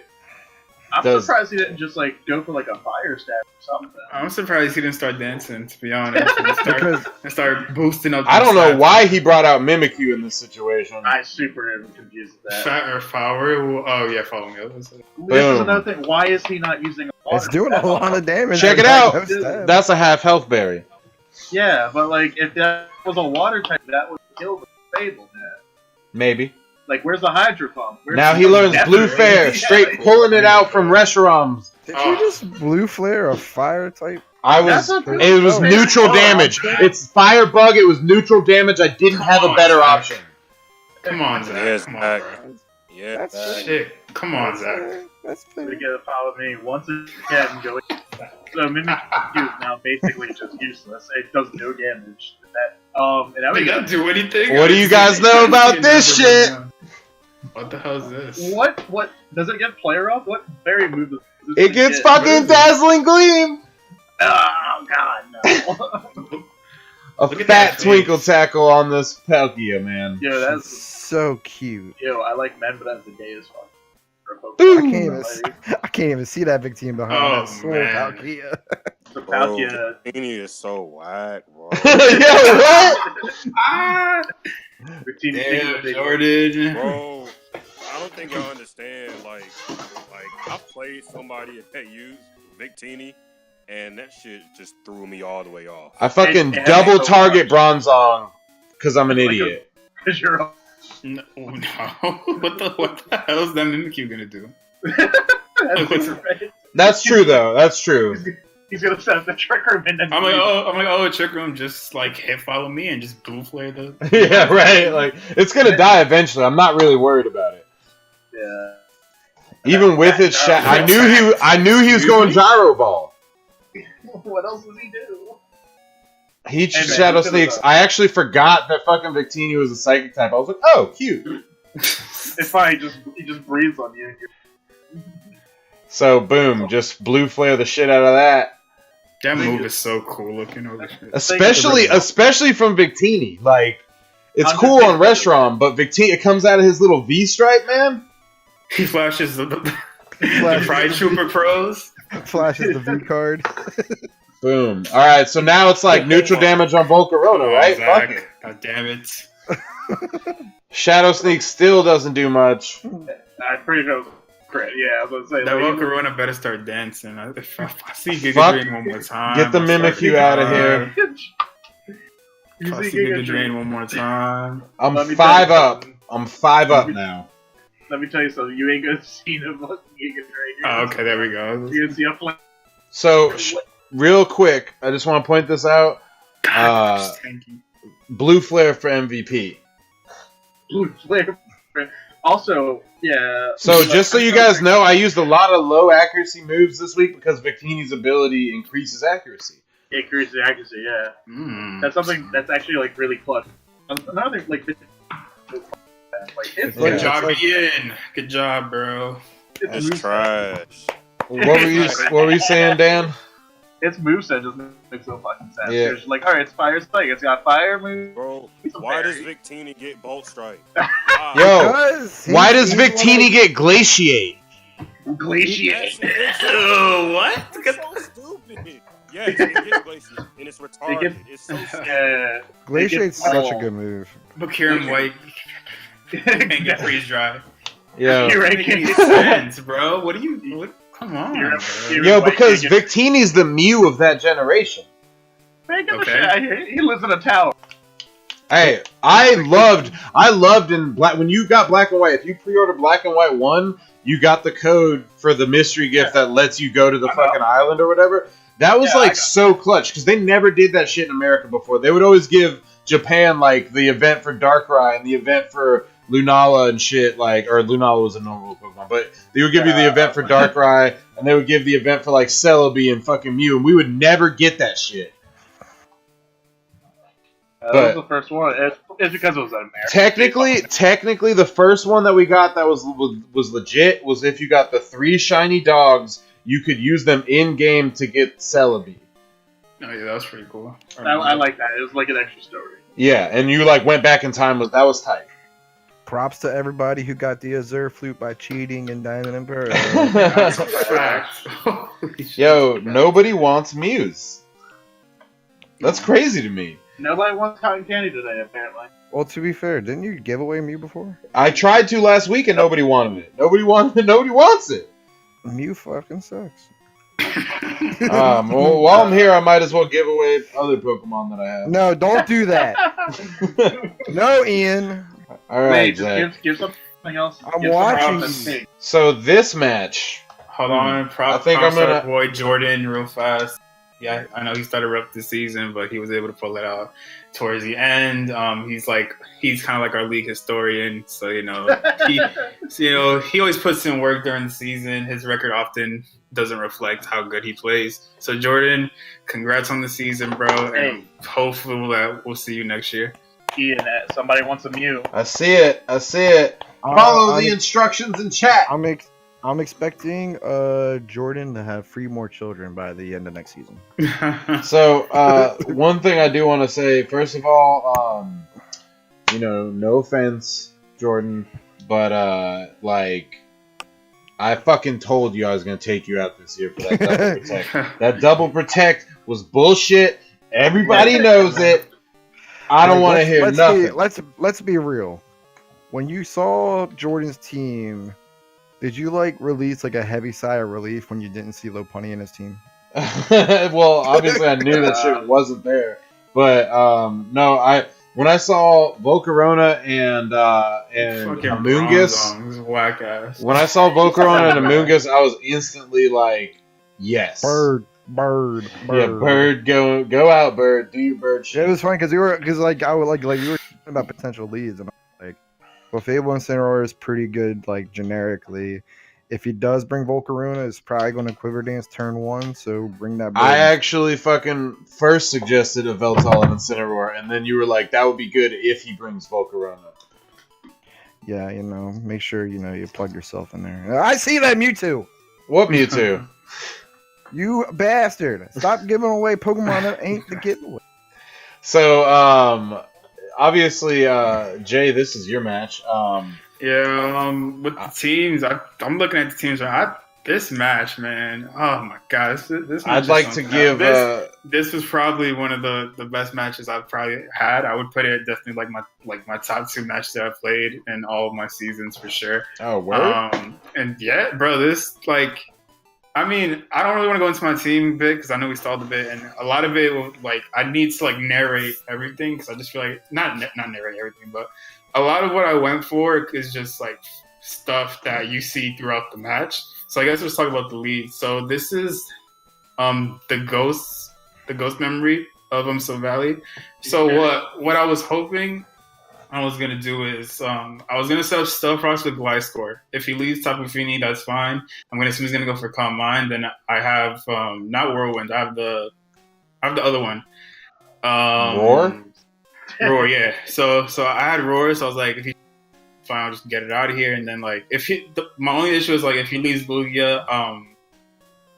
I'm Does- surprised he didn't just like go for like a fire stab or something. I'm surprised he didn't start dancing, to be honest. And start boosting up. I don't know stats. why he brought out Mimikyu in this situation. I super am confused with that. Fat or Flower? Oh, yeah, follow me. This is Boom. another thing. Why is he not using a water It's doing a stab? lot of damage. Check it Like, out. no stab. That's a half health berry. Yeah, but like if that was a water type, that would kill the Fable, man. Maybe. Like, where's the Hydro Pump? Where's Now the he learns Desert? Blue Fair, straight pulling it out from Reshiram's. Did you just blue flare a fire type? I was. That's not It was Blue neutral Fair. damage. It's Fire Bug. It was neutral damage. I didn't have a better option. Come on, Zach. Yes, Come on, Zach. bro. Yeah, That's that- Shit. Come on, Zach. That's fair. They gotta follow me once a cat and go. So Mimikyu is now basically just useless. It does no damage. And now They we don't got do anything. What do you guys know about this shit? What the hell is this? what does it get player up? What berry move does this It thing gets get? fucking Dazzling Gleam. Oh god, no. A Look at fat that twinkle face. tackle on this Palkia, man. Yo, that's So cute. I like men, but that's the gay as fuck. For a Pokemon. Boom. I can't even see that big team behind Oh, that sword man. Palkia. The Bro, Palkia. Victini is so whack, bro. Yo, what? Ah! Victini Damn, Victini- Jordan. Bro, I don't think y'all understand. Like I played somebody that used Victini, and that shit just threw me all the way off. I fucking And double so target much. Bronzong because I'm an Like a- idiot. Cause you're a No. What the hell is that Mimikyu gonna do? that's What's- right. That's true, though. That's true. He's gonna set up the trick room and then I'm like, trick room, just like hit follow me and just blue flare the. Yeah, right. Like it's gonna die eventually. I'm not really worried about it. Yeah. Even with its I knew he was going gyro ball. What else does he do? He Hey, man, Shadow he Sneaks. could've- I actually forgot that fucking Victini was a psychic type. I was like, oh, cute. It's fine. He just breathes on you. So boom, just blue flare the shit out of that. That move is so cool looking. Holy shit. Especially from Victini. Like it's I'm cool just on Restaurant, but Victini, it comes out of his little V stripe, man. He flashes the Pride Trooper pros. Flashes the V card. Boom. All right, so now it's like neutral damage on Volcarona, right? Zach, Fuck it. God damn it. Shadow Sneak still doesn't do much. I'm pretty sure it was crit. Yeah, I was gonna say. That like, Volcarona better start dancing. If I see Giga Fuck. Drain one more time. Get the I'll Mimikyu start out of crying. here. If I see Giga Drain one more time. I'm Let me 5 tell you up. I'm 5 up now. Let me tell you something. You ain't gonna see the fucking Giga Drain. Oh, okay, there we go. You're gonna see a flame. So, real quick, I just want to point this out. God, just tanky. Blue Flare for MVP. Blue flare. Also, yeah. So, just so you guys know, I used a lot of low accuracy moves this week because Victini's ability increases accuracy. Increase the accuracy. Yeah, Mm. that's something that's actually like really clutch. Another like. Like it's Good Yeah. job, it's like- Ian. Good job, bro. That's trash. What were you saying, Dan? Its moveset just makes no fucking sense. Yeah. It's like, alright, it's fire spike. It's got fire move. Bro, He's a why does berry. Victini get Bolt Strike? Yo, Because why does he's one of Victini get Glaciate? Glaciate. Oh, what? It's so stupid. Yes, it gets Glaciate, and it's retarded. It's so stupid. Yeah. Glaciate's It gets such a good move. Bakirum White can't get freeze dry. Yo, You're right. Making sense, bro. What do you? What? Come on, You're- bro. you're- yo, White because can't get- Victini's the Mew of that generation. Man, give a Okay. shit. He lives in a tower. Hey, I loved in black when you got Black and White. If you pre-order Black and White 1, you got the code for the mystery gift that lets you go to the I know. fucking island or whatever. That was Yeah, I like know. so clutch because they never did that shit in America before. They would always give Japan like the event for Darkrai and the event for Lunala and shit. Like, or Lunala was a normal Pokemon, but they would give you the event for Darkrai and they would give the event for like Celebi and fucking Mew, and we would never get that shit. That But- was the first one. It's because it was an American. Technically, the first one that we got that was legit was if you got the 3 shiny dogs, you could use them in game to get Celebi. Oh yeah, that was pretty cool. I like that. It was like an extra story. Yeah, and you like went back in time. That was tight. Props to everybody who got the Azure Flute by cheating in Diamond and Pearl. That's a fact. Holy shit. Yo, nobody wants Muse. That's crazy to me. Nobody wants cotton candy today, apparently. Well, to be fair, didn't you give away Mew before? I tried to last week and nobody wanted it. Nobody wants it. Mew fucking sucks. Well, while I'm here, I might as well give away other Pokemon that I have. No, don't do that. No, Ian. All right, Wait, Zach. just give something else. I'm Give watching. something else. So this match. Hold on, I think I'm gonna- avoid Jordan real fast. Yeah, I know he started rough this season, but he was able to pull it out towards the end. He's kind of like our league historian, so he always puts in work during the season. His record often doesn't reflect how good he plays. So Jordan, congrats on the season, bro, and Hey. hopefully we'll see you next year. Ian, somebody wants a Mew. I see it. Follow the instructions in chat. I'm expecting Jordan to have 3 more children by the end of next season. So, one thing I do want to say, first of all, no offense, Jordan, but, I fucking told you I was going to take you out this year for that double protect. That double protect was bullshit. Everybody knows it. I don't want to hear nothing. Let's be real. When you saw Jordan's team, did you release a heavy sigh of relief when you didn't see Lopunny in his team? Well, obviously I knew that shit wasn't there. But, no, when I saw Volcarona and Fucking Amoonguss, Bronzong, whack ass. when I saw Volcarona and Amoonguss, I was instantly like, yes. Bird. Bird. Yeah, Bird, go out, Bird. Do your bird Yeah, it shit. was funny because you were I would like you were talking about potential leads, and I'm like, well, Fable Incineroar is pretty good, like generically. If he does bring Volcarona, it's probably going to Quiver Dance turn 1, so bring that. I Bird. actually fucking first suggested a Veltal and Incineroar, and then you were like, that would be good if he brings Volcarona. Yeah, make sure you plug yourself in there. I see that Mewtwo. What Mewtwo? You bastard! Stop giving away Pokemon that ain't the giveaway. So, obviously, Jay, this is your match. Yeah, with the teams, I'm looking at the teams. This match, man. Oh my god, this match. I'd like to give. This was probably one of the best matches I've probably had. I would put it definitely like my top 2 matches that I've played in all of my seasons for sure. Oh, word? And yeah, bro, this like. I mean, I don't really want to go into my team bit because I know we stalled a bit, and a lot of it will I need to narrate everything because I just feel like not narrate everything, but a lot of what I went for is just stuff that you see throughout the match. So I guess let's talk about the lead. So this is the ghost memory of Sylvally. So what I was hoping I was gonna do is I was gonna set up Stealth Rocks with Gliscor. If he leaves Tapu Fini, that's fine. I'm gonna assume he's gonna go for Calm Mind. Then I have not Whirlwind. I have the other one. Roar, yeah. So I had Roar. So I was like, if he's fine, I'll just get it out of here. And then my only issue is if he leaves Lugia,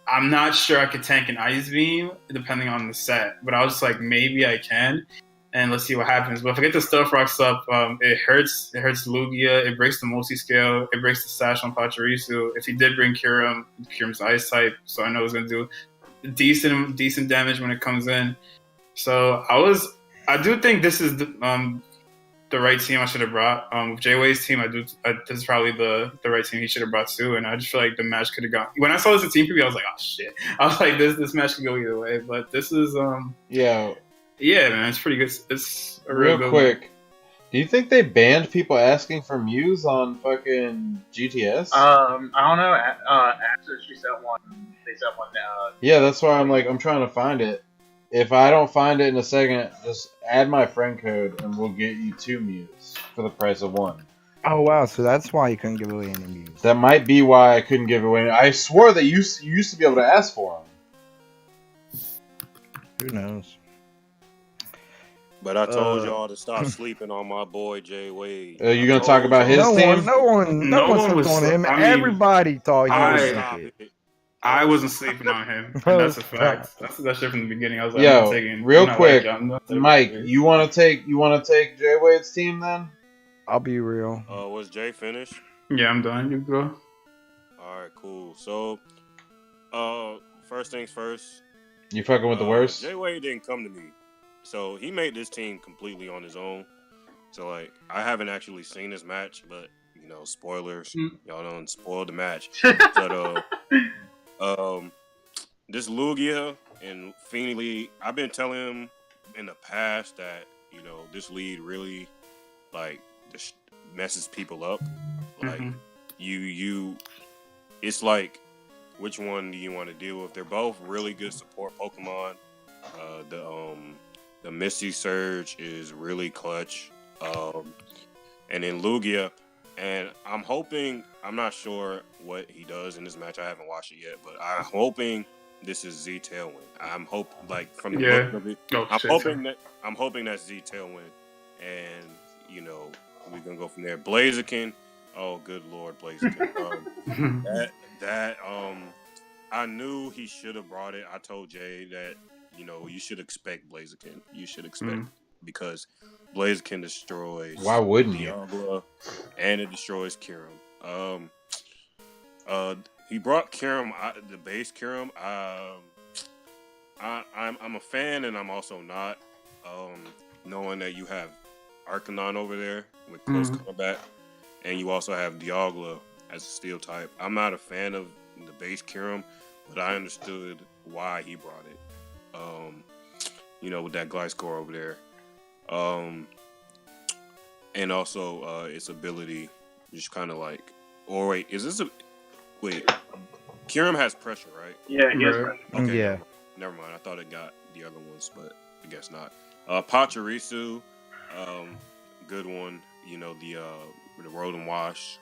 I'm not sure I could tank an Ice Beam depending on the set. But I was just like, maybe I can. And let's see what happens. But if I get the Stealth Rocks up, it hurts. It hurts Lugia. It breaks the multi-scale. It breaks the Sash on Pachirisu. If he did bring Kyurem's Ice type, so I know it's going to do decent damage when it comes in. So I do think this is the right team I should have brought. With Jay-Way's team, this is probably the right team he should have brought too. And I just feel like the match could have gone. When I saw this in team preview, I was like, oh shit. I was like, this match could go either way. But this is Yeah, man, it's pretty good. It's a real good quick. One. Do you think they banned people asking for Muse on fucking GTS? I don't know. After she sent one, they sent one. Yeah, that's why I'm trying to find it. If I don't find it in a second, just add my friend code and we'll get you 2 Muse for the price of 1. Oh wow, so that's why you couldn't give away any Muse. That might be why I couldn't give away. I swore that you used to be able to ask for them. Who knows? But I told y'all to stop sleeping on my boy Jay Wade. Are you gonna talk about his team? No one was on him. Everybody thought he was. I wasn't sleeping on him. And that's a fact. That's shit from the beginning. I was like, yo, real quick, Mike, you you want to take Jay Wade's team then? I'll be real. Was Jay finished? Yeah, I'm done. You go. All right, cool. So, first things first. You fucking with the worst? Jay Wade didn't come to me. So he made this team completely on his own. So I haven't actually seen this match, but spoilers. Y'all done spoiled the match. But this Lugia and Fini, I've been telling him in the past that this lead really just messes people up. It's like, which one do you want to deal with? They're both really good support Pokemon. The Misty Surge is really clutch. And then Lugia, and I'm not sure what he does in this match. I haven't watched it yet, but I'm hoping this is Z Tailwind. I'm from the look of it. I'm hoping that's Z Tailwind, and we're gonna go from there. Blaziken, oh good lord, Blaziken. I knew he should have brought it. I told Jay that you should expect Blaziken. You should expect because Blaziken destroys. Why wouldn't you? Diablo, and it destroys Kyurem. He brought Kyurem, the base Kyurem. I'm a fan, and I'm also not. Knowing that you have Arcanon over there with close combat, and you also have Dialga as a steel type. I'm not a fan of the base Kyurem, but I understood why he brought it. With that Gliscor over there. And also its ability, just kind of Kyurem has pressure, right? Yeah, he has pressure. Okay. Yeah. Never mind. I thought it got the other ones, but I guess not. Pachirisu, good one. You know, the road and wash.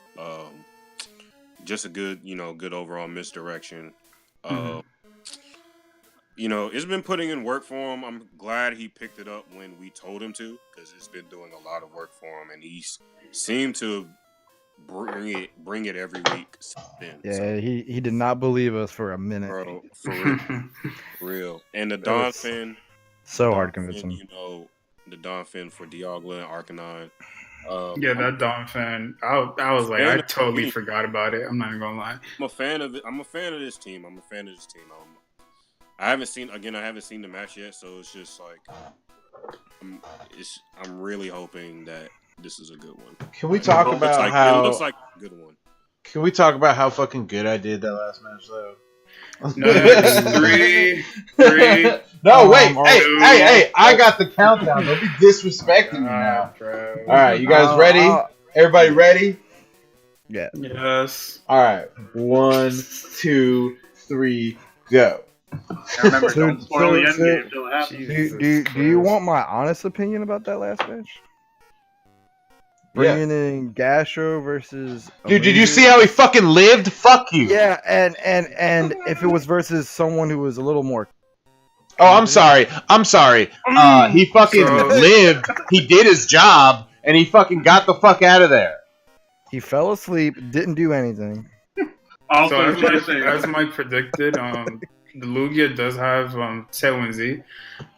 Just a good, good overall misdirection. You know, it's been putting in work for him. I'm glad he picked it up when we told him to, because it's been doing a lot of work for him, and he's seemed to bring it every week since. Yeah, So, he did not believe us for a minute. bro, for real. And the Don Finn, so hard convincing. You know, the Don Finn for Diogla and Arcanine. Yeah, that Don Finn. I was like, I totally forgot about it. I'm not even gonna lie. I'm a fan of it. I'm a fan of this team. I haven't seen the match yet, so it's just like I'm really hoping that this is a good one. Can we talk about how it looks like a good one? Can we talk about how fucking good I did that last match though? No, three. No, wait, hey! I got the countdown. Don't be disrespecting me now. Bro. All right, you guys ready? Everybody ready? Yeah. Yes. All right, 1, 2, 3, go. Remember, don't spoil the end game until it happens. Jesus Do you want my honest opinion about that last match? Bringing in Gastro versus. Dude, did you see how he fucking lived? Fuck you. Yeah, and if it was versus someone who was a little more. Oh, I'm sorry. He fucking lived. He did his job, and he fucking got the fuck out of there. He fell asleep, didn't do anything. So as Mike predicted, the Lugia does have Tailwind Z.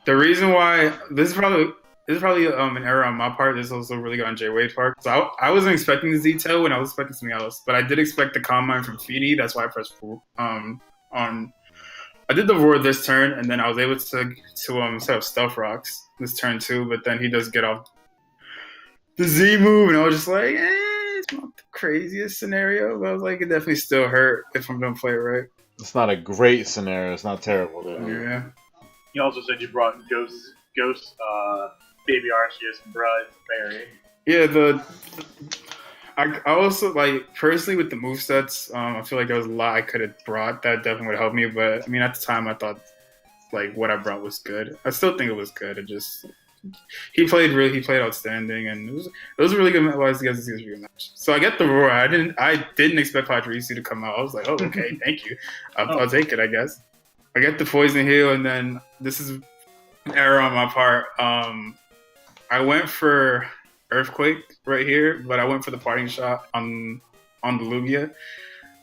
The reason why this is probably an error on my part. This is also really good on Jay Wade's part. So I wasn't expecting the Z-Tail when I was expecting something else, but I did expect the Combine from Feedy. That's why I pressed on. I did the Roar this turn, and then I was able to set up Stuff Rocks this turn too. But then he does get off the Z move, and I was just like, it's not the craziest scenario, but I was like, it definitely still hurt if I'm gonna play it right. It's not a great scenario. It's not terrible, dude. Yeah. You also said you brought Ghost, Baby Arceus, and Brud, Barry. Yeah, I also, like, personally with the movesets, I feel like there was a lot I could have brought that definitely would have helped me, but, I mean, at the time I thought, like, what I brought was good. I still think it was good. It just, he played outstanding, and it was a really good match. Well, this is a really good match. So I get the Roar. I didn't expect Pachirisu to come out. I was like, oh, okay, thank you. I'll take it, I guess. I get the Poison Heal, and then this is an error on my part. I went for Earthquake right here, but I went for the parting shot on the Lugia.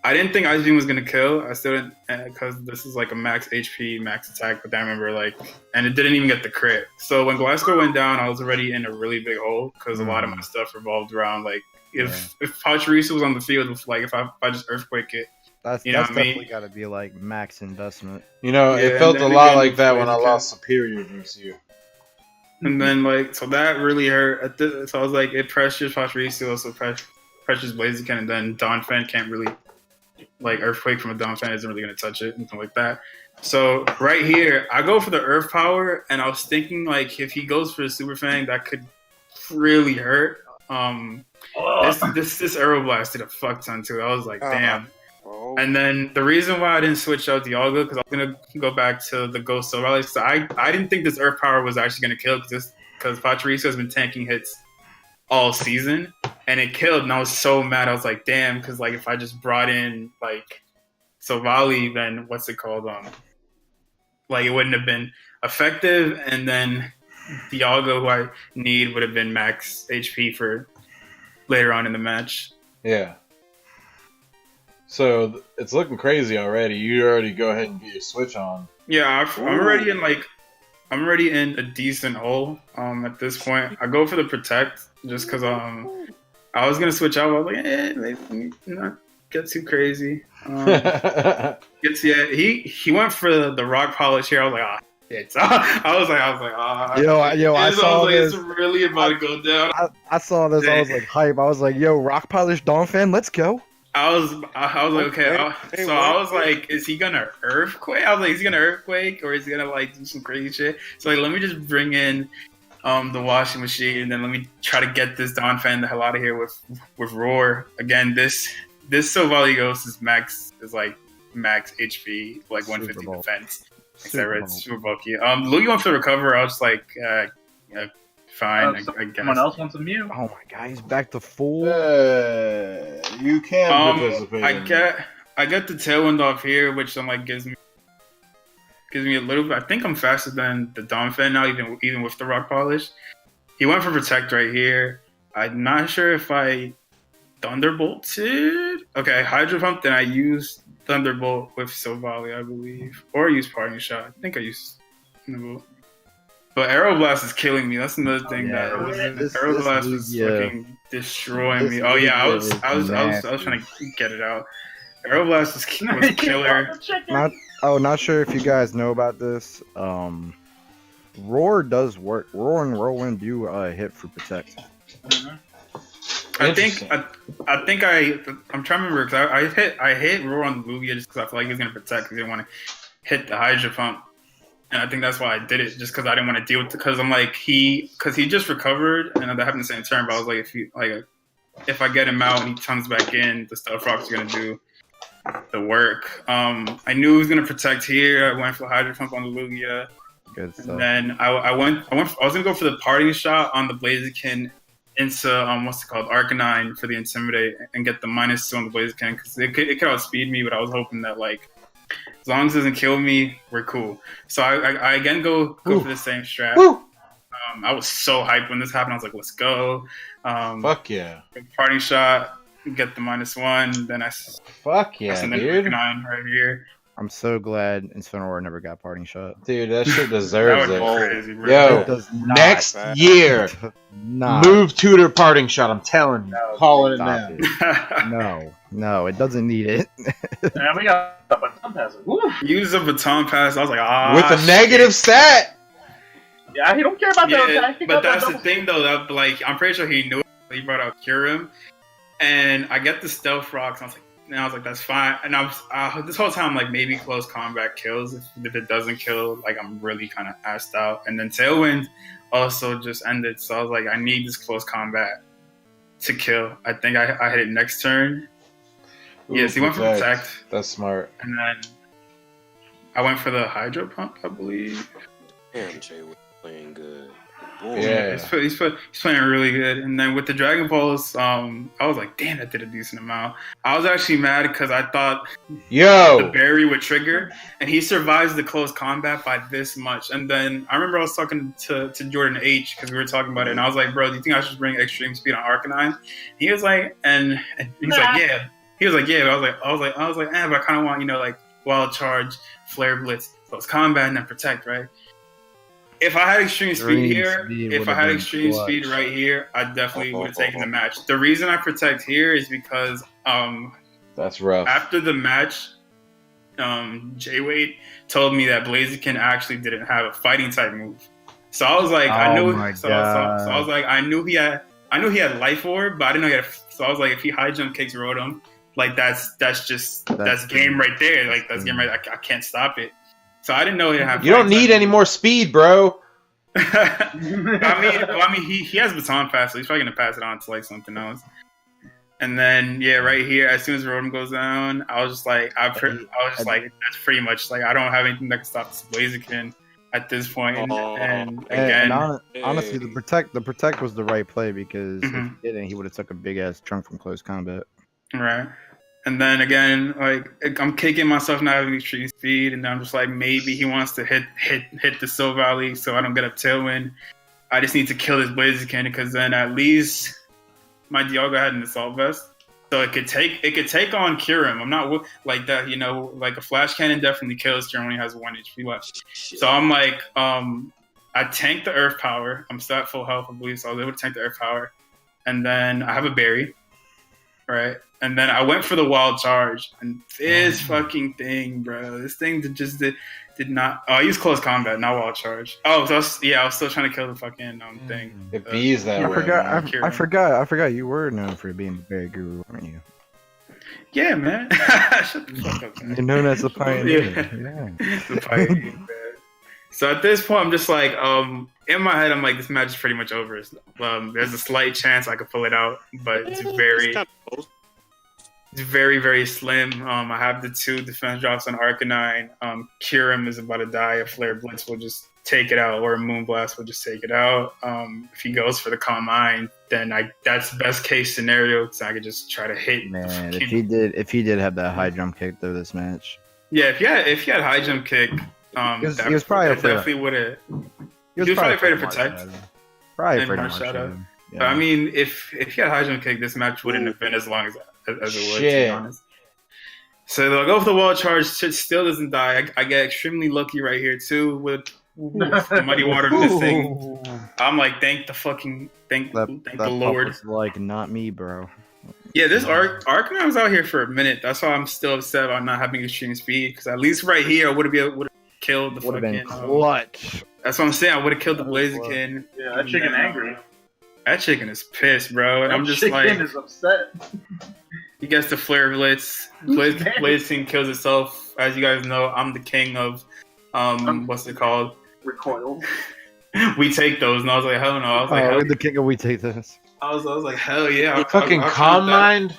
I didn't think Ice Beam was gonna kill. I still didn't, because this is like a max HP, max attack. But I remember and it didn't even get the crit. So when Glasgow went down, I was already in a really big hole because a lot of my stuff revolved around if Pachirisu was on the field, if I just Earthquake it. That's definitely got to be like max investment. You know, it felt a lot like that when I lost Superior versus you. And then, so that really hurt. So I was like, it pressures Pachirisu, also pressures Blaziken, and then Donphan can't really, Earthquake from a Donphan isn't really going to touch it, anything like that. So right here, I go for the Earth Power, and I was thinking, if he goes for the Super Fang, that could really hurt. This Aeroblast did a fuck ton, too. I was like, damn. Oh. And then the reason why I didn't switch out Dialga, because I was going to go back to the Ghost Soul Rally, because I didn't think this Earth Power was actually going to kill, because Pachirisu has been tanking hits all season, and it killed, and I was so mad. I was like, damn, because if I just brought in Sovali, then what's it called? It wouldn't have been effective, and then Dialga, who I need, would have been max HP for later on in the match. Yeah. So it's looking crazy already. You already go ahead and get your switch on. Yeah, I'm already in a decent hole. At this point, I go for the Protect just because I was gonna switch out. I was like, maybe not get too crazy. He went for the Rock Polish here. I was like, it's. I was like, I saw this. It's really about to go down. I saw this. I was like, hype. I was like, yo, Rock Polish Donphan, let's go. I was like, okay. I was like, is he gonna Earthquake? I was like, is he gonna Earthquake, or is he gonna do some crazy shit? So let me just bring in the washing machine, and then let me try to get this Donphan the hell out of here with Roar. Again, this Sovali Ghost is max HP, 150 defense. Super bulky. Luigi went for the recover. I was like, yeah, fine, I guess. Someone else wants a mute. Oh my god, he's back to full. You can participate. I get the tailwind off here, which I'm like gives me a little bit. I think I'm faster than the Donphan now, even with the rock polish. He went for protect right here. I'm not sure if I Thunderbolted. Okay, Hydro Pump. Then I used Thunderbolt with Silvally, I believe, or I used Parting Shot. I think I used Thunderbolt. But Aeroblast is killing me. That's another thing Aeroblast is fucking destroying me. Oh yeah, I was trying to get it out. Aeroblast was killer. Not sure if you guys know about this. Roar does work. Roar and Whirlwind do hit for protect. I'm trying to remember because I hit Roar on Lugia just because I feel like he's gonna protect because he didn't want to hit the Hydro Pump, and I think that's why I did it just because I didn't want to deal with it because I'm like he just recovered and that happened the same turn, but I was like if I get him out and he comes back in, the Stealth Rock's gonna do the work. I knew he was gonna protect here. I went for Hydro Pump on the Lugia. Good stuff. And then I was gonna go for the Parting Shot on the Blaziken into what's it called, Arcanine for the Intimidate and get the -2 on the Blaziken because it could outspeed me, but I was hoping that like as long as it doesn't kill me, we're cool. So I again go for the same strat. I was so hyped when this happened. I was like, let's go. Fuck yeah. Parting Shot, get the -1. Then fuck yeah, dude. Arcanine right here. I'm so glad Incineroar never got Parting Shot. Dude, that shit deserves that it. would be crazy, bro. Yo, next year, move Tutor Parting Shot. I'm telling you. Calling it now. No, it doesn't need it. And we got a baton pass. Use a baton pass. I was like, with a negative stat. Yeah, he don't care about that. But that's the thing, though. That like, I'm pretty sure he knew it. He brought out Kyurem, and I get the Stealth Rocks. And I was like, that's fine. And I was this whole time like maybe close combat kills. If it doesn't kill, like I'm really kind of assed out. And then Tailwind also just ended. So I was like, I need this close combat to kill. I think I hit it next turn. Yes, he went for protect. That's smart. And then I went for the Hydro Pump, I believe. Damn, Jay was playing good. Boy. Yeah, he's playing really good. And then with the Dragon Balls, I was like, damn, that did a decent amount. I was actually mad because I thought the berry would trigger, and he survives the close combat by this much. And then I remember I was talking to Jordan H because we were talking about it, and I was like, bro, do you think I should bring extreme speed on Arcanine? He was like, and he's like, yeah. He was like, yeah. But I was like, but I kind of want, like Wild Charge, Flare Blitz, close combat, and then protect, right? If I had extreme speed here, speed right here, I definitely would have taken the match. The reason I protect here is because that's rough. After the match, J-Wade told me that Blaziken actually didn't have a fighting type move. So I was like, I was like, I knew he had Life Orb, but I didn't know he had. So I was like, if he high jump kicks Rotom, like that's game right there. Like that's game right. I can't stop it. So I didn't know he had. You don't need any more speed, bro. I mean, he has Baton Pass, so he's probably gonna pass it on to like something else. And then right here, as soon as Rotom goes down, I was just like, that's pretty much like I don't have anything that can stop this Blaziken at this point. And again, honestly, the protect was the right play because if he didn't, he would have took a big ass chunk from close combat. Right. And then again, like I'm kicking myself not having extreme speed, and then I'm just like, maybe he wants to hit the Silvally so I don't get up Tailwind. I just need to kill this Blaziken because then at least my Dialga had an Assault Vest, so it could take on Kyurem. I'm not like that, like a Flash Cannon definitely kills. Kyurem only has 1 HP left, so I'm like, I tanked the Earth Power. I'm still at full health, I believe, so I was able to tank the Earth Power, and then I have a Berry, right? And then I went for the Wild Charge, and this fucking thing, bro. This thing just did not. Oh, I used close combat, not Wild Charge. Oh, so I was still trying to kill the fucking thing. It bees that way. I forgot you were known for being the Berry Guru, weren't you? Yeah, man. Shut the fuck up, man. You're known as the pioneer. Yeah. The pioneer, man. So at this point, I'm just like, in my head, I'm like, this match is pretty much over. There's a slight chance I could pull it out, but it's very. very, very slim. I have the 2 defense drops on Arcanine. Kyurem is about to die. A Flare Blitz will just take it out, or a Moonblast will just take it out. If he goes for the Calm Mind, then that's the best case scenario, because I could just try to hit. Man, if he did have that high jump kick through this match. Yeah, if he had high jump kick, he was probably definitely would have. He was probably afraid to protect. Probably and afraid to Shadow. him. Yeah. But I mean, if he had high jump kick, this match wouldn't have been as long as it would, to be honest. So they'll go for the wall charge. Still doesn't die. I get extremely lucky right here too with the Muddy Water missing. I'm like, thank the Lord. Was like, not me, bro. Yeah, this Arcanine was out here for a minute. That's why I'm still upset about not having extreme speed, because at least right here I would have killed the would have been fucking clutch. That's what I'm saying. I would have killed the Blaziken. Yeah, that chicken angry. That chicken is pissed, bro. And I'm just like, chicken is upset. He gets the Flare Blitz. Blaziken kills itself. As you guys know, I'm the king of what's it called? Recoil. We take those, and I was like, hell no. I was like, we're the king of we take this. I was like, hell yeah. Fucking Calm Mind.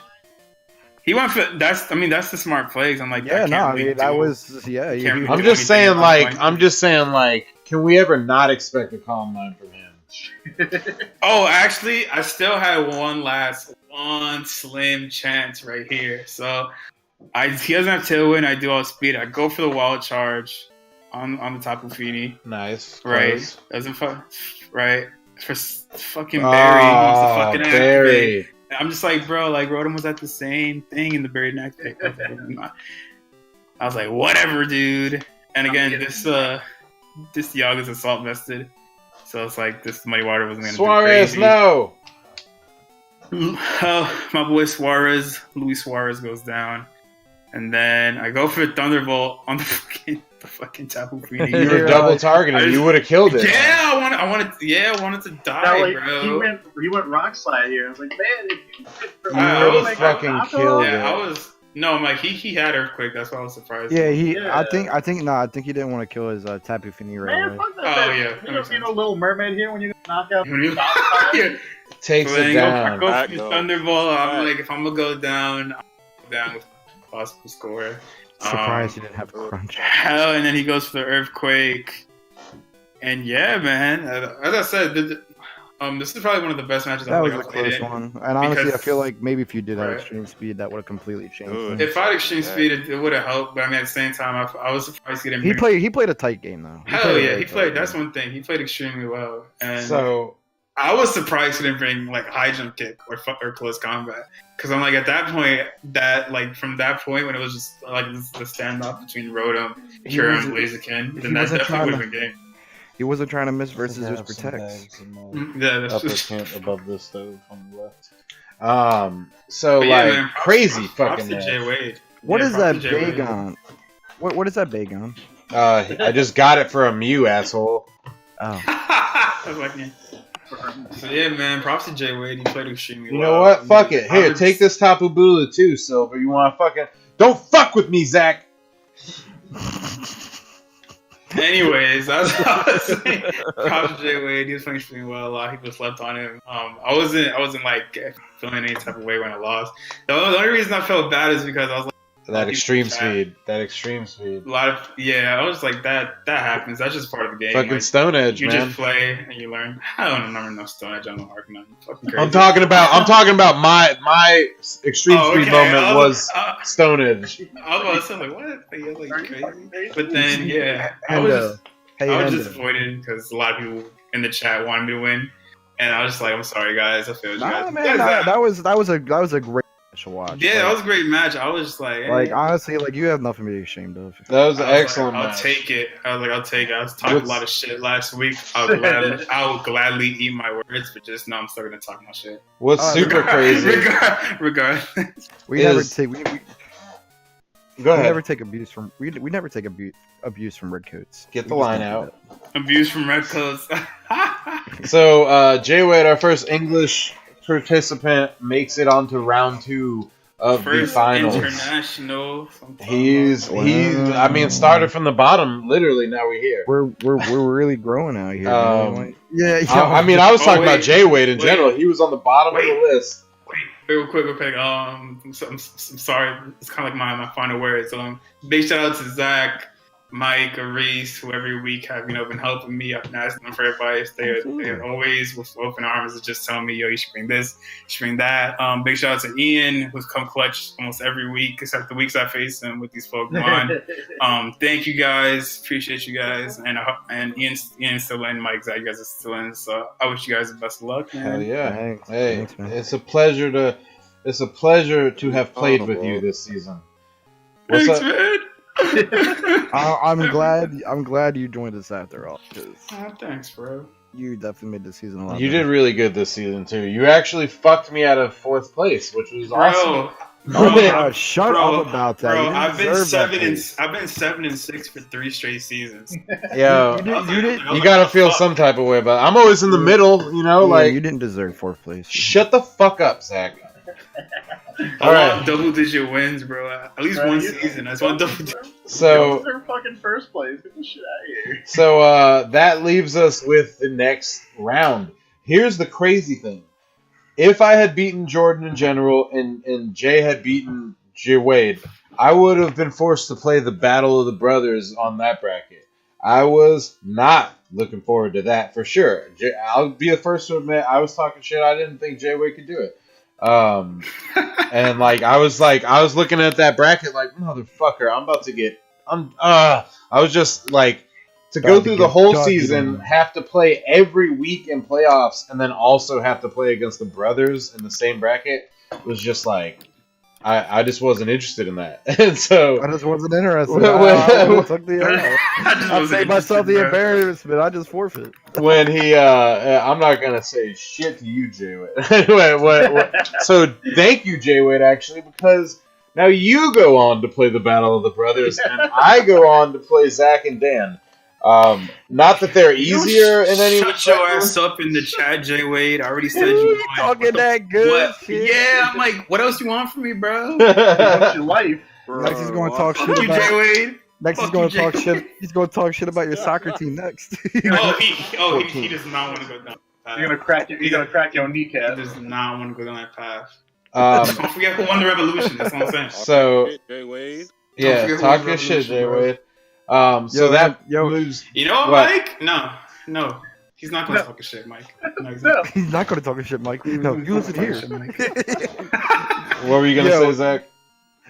He went for that's the smart plays. I'm like, yeah, no, I mean that was I'm just saying, like, can we ever not expect a Calm Mind from him? Oh, actually, I still had one slim chance right here. So he doesn't have Tailwind. I do all speed. I go for the Wild Charge on the Tapu Fini. Nice. Right. Doesn't right. For fucking Barry. He wants to fucking activate. I'm just like, bro, like Rotom was at the same thing in the Barry neck pick. I was like, whatever, dude. And again, this Yaga's assault vested. So it's like this Muddy Water wasn't gonna Suarez, do crazy. no. My boy Suarez, Luis Suarez goes down, and then I go for the Thunderbolt on the fucking Tapu Fini. You were double targeting. You would have killed it. Yeah, I wanted to die, bro. He went Rock Slide here. I was like, man, if you would have fucking killed it. I'm like, he had Earthquake. That's why I was surprised. Yeah, I think he didn't want to kill his Tapu Fini right away. Man, fuck that. You don't see no Little Mermaid here when you knock out Takes it down. Go for Thunderbolt. I'm like, if I'm gonna go down, I'll go down with possible score. Surprised he didn't have crunch. Hell, and then he goes for the Earthquake. And yeah, man. As I said, this is probably one of the best matches That I've was ever a played. close one. And honestly, I feel like maybe if you did have extreme speed, that would have completely changed things. If I had extreme speed, it would have helped. But I mean, at the same time, I was surprised he didn't. He played a tight game though. Hell yeah, he played. That's one thing. He played extremely well. And so I was surprised he didn't bring like high jump kick or close combat, because I'm like, at that point, from that point when it was just like the standoff between Rotom, Kyurem, and Blaziken, then that definitely would have been game. He wasn't trying to miss versus his protects. Yeah, that's just above the stove on the left. So like, man, crazy fucking. Jay Wade. What is that Bagon? What is that Bagon? I just got it for a Mew, asshole. Oh. So yeah, man, props to Jay Wade. He played extremely well. You know what? Fuck it. Here, take this Tapu Bulu too, Silver. You want to fucking... Don't fuck with me, Zach! Anyways, that's what I was saying. Props to Jay Wade. He was playing extremely well. A lot of people slept on him. I wasn't like feeling any type of way when I lost. The only reason I felt bad is because I was like, that extreme speed. A lot of I was like, that happens. That's just part of the game. Fucking like, Stone Edge, you man. just play and you learn. I don't remember no Stone Edge on the Arcanine. Fucking crazy. I'm talking about my extreme speed moment was Stone Edge. I was about to say, like, what? Like crazy. But then I was disappointed because a lot of people in the chat wanted me to win, and I was just like, I'm sorry guys, I failed you guys. Man, that was a great to watch. Yeah, that was a great match. I was just like, hey. Like honestly, like you have nothing to be ashamed of. That was an excellent match. I'll take it. I was talking a lot of shit last week. I will gladly eat my words, but just now I'm still gonna talk my shit. What's super crazy? Regardless, we never take abuse from we never take abuse from redcoats. Get the line out. Abuse from redcoats. So Jay Wade, our first English participant, makes it onto round 2 of the finals. International. I mean, started from the bottom. Literally, now we're here. We're really growing out here. I mean, I was talking about Jay Wade in general. He was on the bottom of the list. real quick. I'm sorry. It's kind of like my final words. Big shout out to Zach, Mike, Reese, who every week have been helping me. I've been asking them for advice. They're always with open arms, just telling me, yo, you should bring this, you should bring that. Big shout out to Ian, who's come clutch almost every week, except the weeks I face him with these Pokemon. Thank you guys, appreciate you guys, and Ian's still in, Mike, Zach, you guys are still in. So I wish you guys the best of luck, man. Hell yeah! Thanks. Hey, Thanks, man. it's a pleasure to have played with you this season. What's Thanks, up? man. I'm glad you joined us after all. 'Cause Thanks, bro. you definitely made the season a lot. You better. did really good this season too. You actually fucked me out of 4th place, which was awesome. Oh my god! Shut up about that. Bro, You didn't I've been deserve that 7-6 for 3 straight seasons. Yo, you gotta feel some type of way about it. I'm always in the middle, like you didn't deserve 4th place. shut the fuck up, Zach. I want double-digit wins, bro. At least one season. I just want double. So they're fucking first place. Get the shit out of here. So that leaves us with the next round. Here's the crazy thing. If I had beaten Jordan in general and Jay had beaten Jay Wade, I would have been forced to play the Battle of the Brothers on that bracket. I was not looking forward to that for sure. I'll be the first to admit I was talking shit. I didn't think Jay Wade could do it. And I was looking at that bracket like, motherfucker, I'm about to get I was just like, to go through the whole season, have to play every week in playoffs, and then also have to play against the brothers in the same bracket was just like, I just wasn't interested in that. And so I just wasn't interested. I saved myself the embarrassment. I just forfeit. When he, I'm not gonna say shit to you, Jay Wade. Anyway, so thank you, Jay Wade, actually, because now you go on to play the Battle of the Brothers, and I go on to play Zach and Dan. Not that they're easier in any way. Shut your ass up in the chat, Jay Wade. I already said you won. Talking that good shit. Yeah, I'm like, what else you want from me, bro? What's your life? Next he's going to talk shit Fuck you, about. Jay Wade. Next he's going to talk shit. He's going to talk shit about your soccer team next. He does not want to go down. You're gonna crack your kneecap. He does not want to go down that path. Don't forget who won the revolution. That's what I'm saying. So Jay Wade. yeah, talk your shit, Jay Wade. So that moves. You know what, Mike? No. He's not going to talk a shit, Mike. No, he's not. He's not going to talk a shit, Mike. No, you listen here. What were you gonna say, Zach?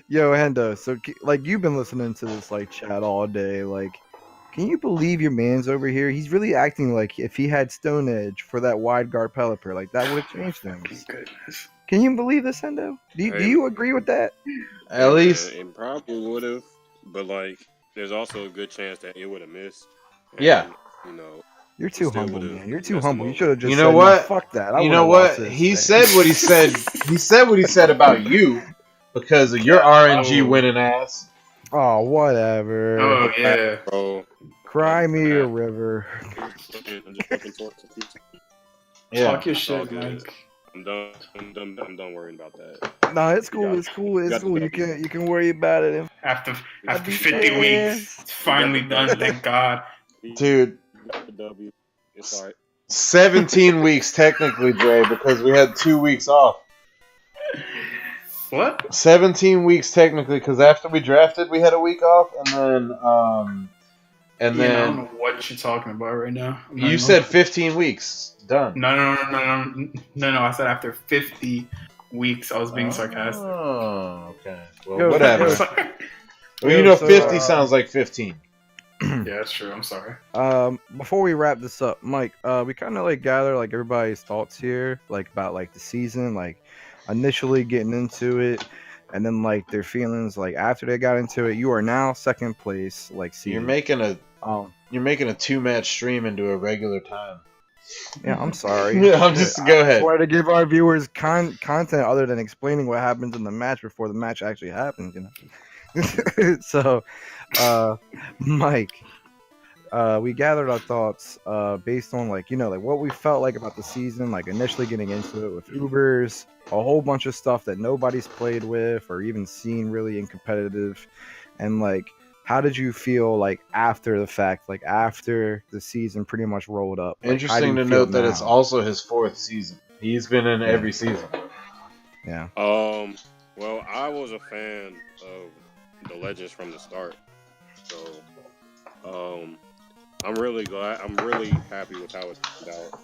Yo, Hendo. So, you've been listening to this chat all day. Can you believe your man's over here? He's really acting like if he had Stone Edge for that wide guard Pelipper, that would have changed things. Goodness. Can you believe this, Hendo? Do you agree with that? At least it probably would have, but there's also a good chance that it would have missed. And, yeah. You're too humble, would've man. You're too humble. You should have just You know said, what? "No, fuck that. You know what? He said what he said. He said what he said about you because of your RNG winning ass. Oh, whatever. Oh, yeah. Bro, Cry me a river. I'm just looking towards the future. Yeah. Talk your shit, Mike. I'm done worrying about that. No, it's cool. It's cool. It's cool. You can worry about it. After 50 weeks, it's finally done. Thank God. Dude, The W. It's alright. 17 weeks technically, Dre, because we had 2 weeks off. What? 17 weeks technically, because after we drafted, we had a week off, and I don't know what you're talking about right now. You said 15 weeks. Done. No. I said after 50 weeks. I was being sarcastic. Oh, okay. Well, Yo, whatever. yo, Well, so, 50 sounds like 15. Yeah, that's true. I'm sorry. Before we wrap this up, Mike, we kind of gather everybody's thoughts here, about the season, initially getting into it, and then their feelings after they got into it. You are now second place. You're making a 2-match stream into a regular time. Yeah, I'm sorry. Yeah, I'm just go ahead. I wanted to give our viewers content other than explaining what happens in the match before the match actually happens. So, Mike, we gathered our thoughts based on what we felt about the season, initially getting into it with Ubers, a whole bunch of stuff that nobody's played with or even seen really in competitive, and how did you feel after the fact, after the season pretty much rolled up? Interesting to note that it's also his 4th season. He's been in every season. Yeah. Well, I was a fan of the Legends from the start, so I'm really glad. I'm really happy with how it turned out.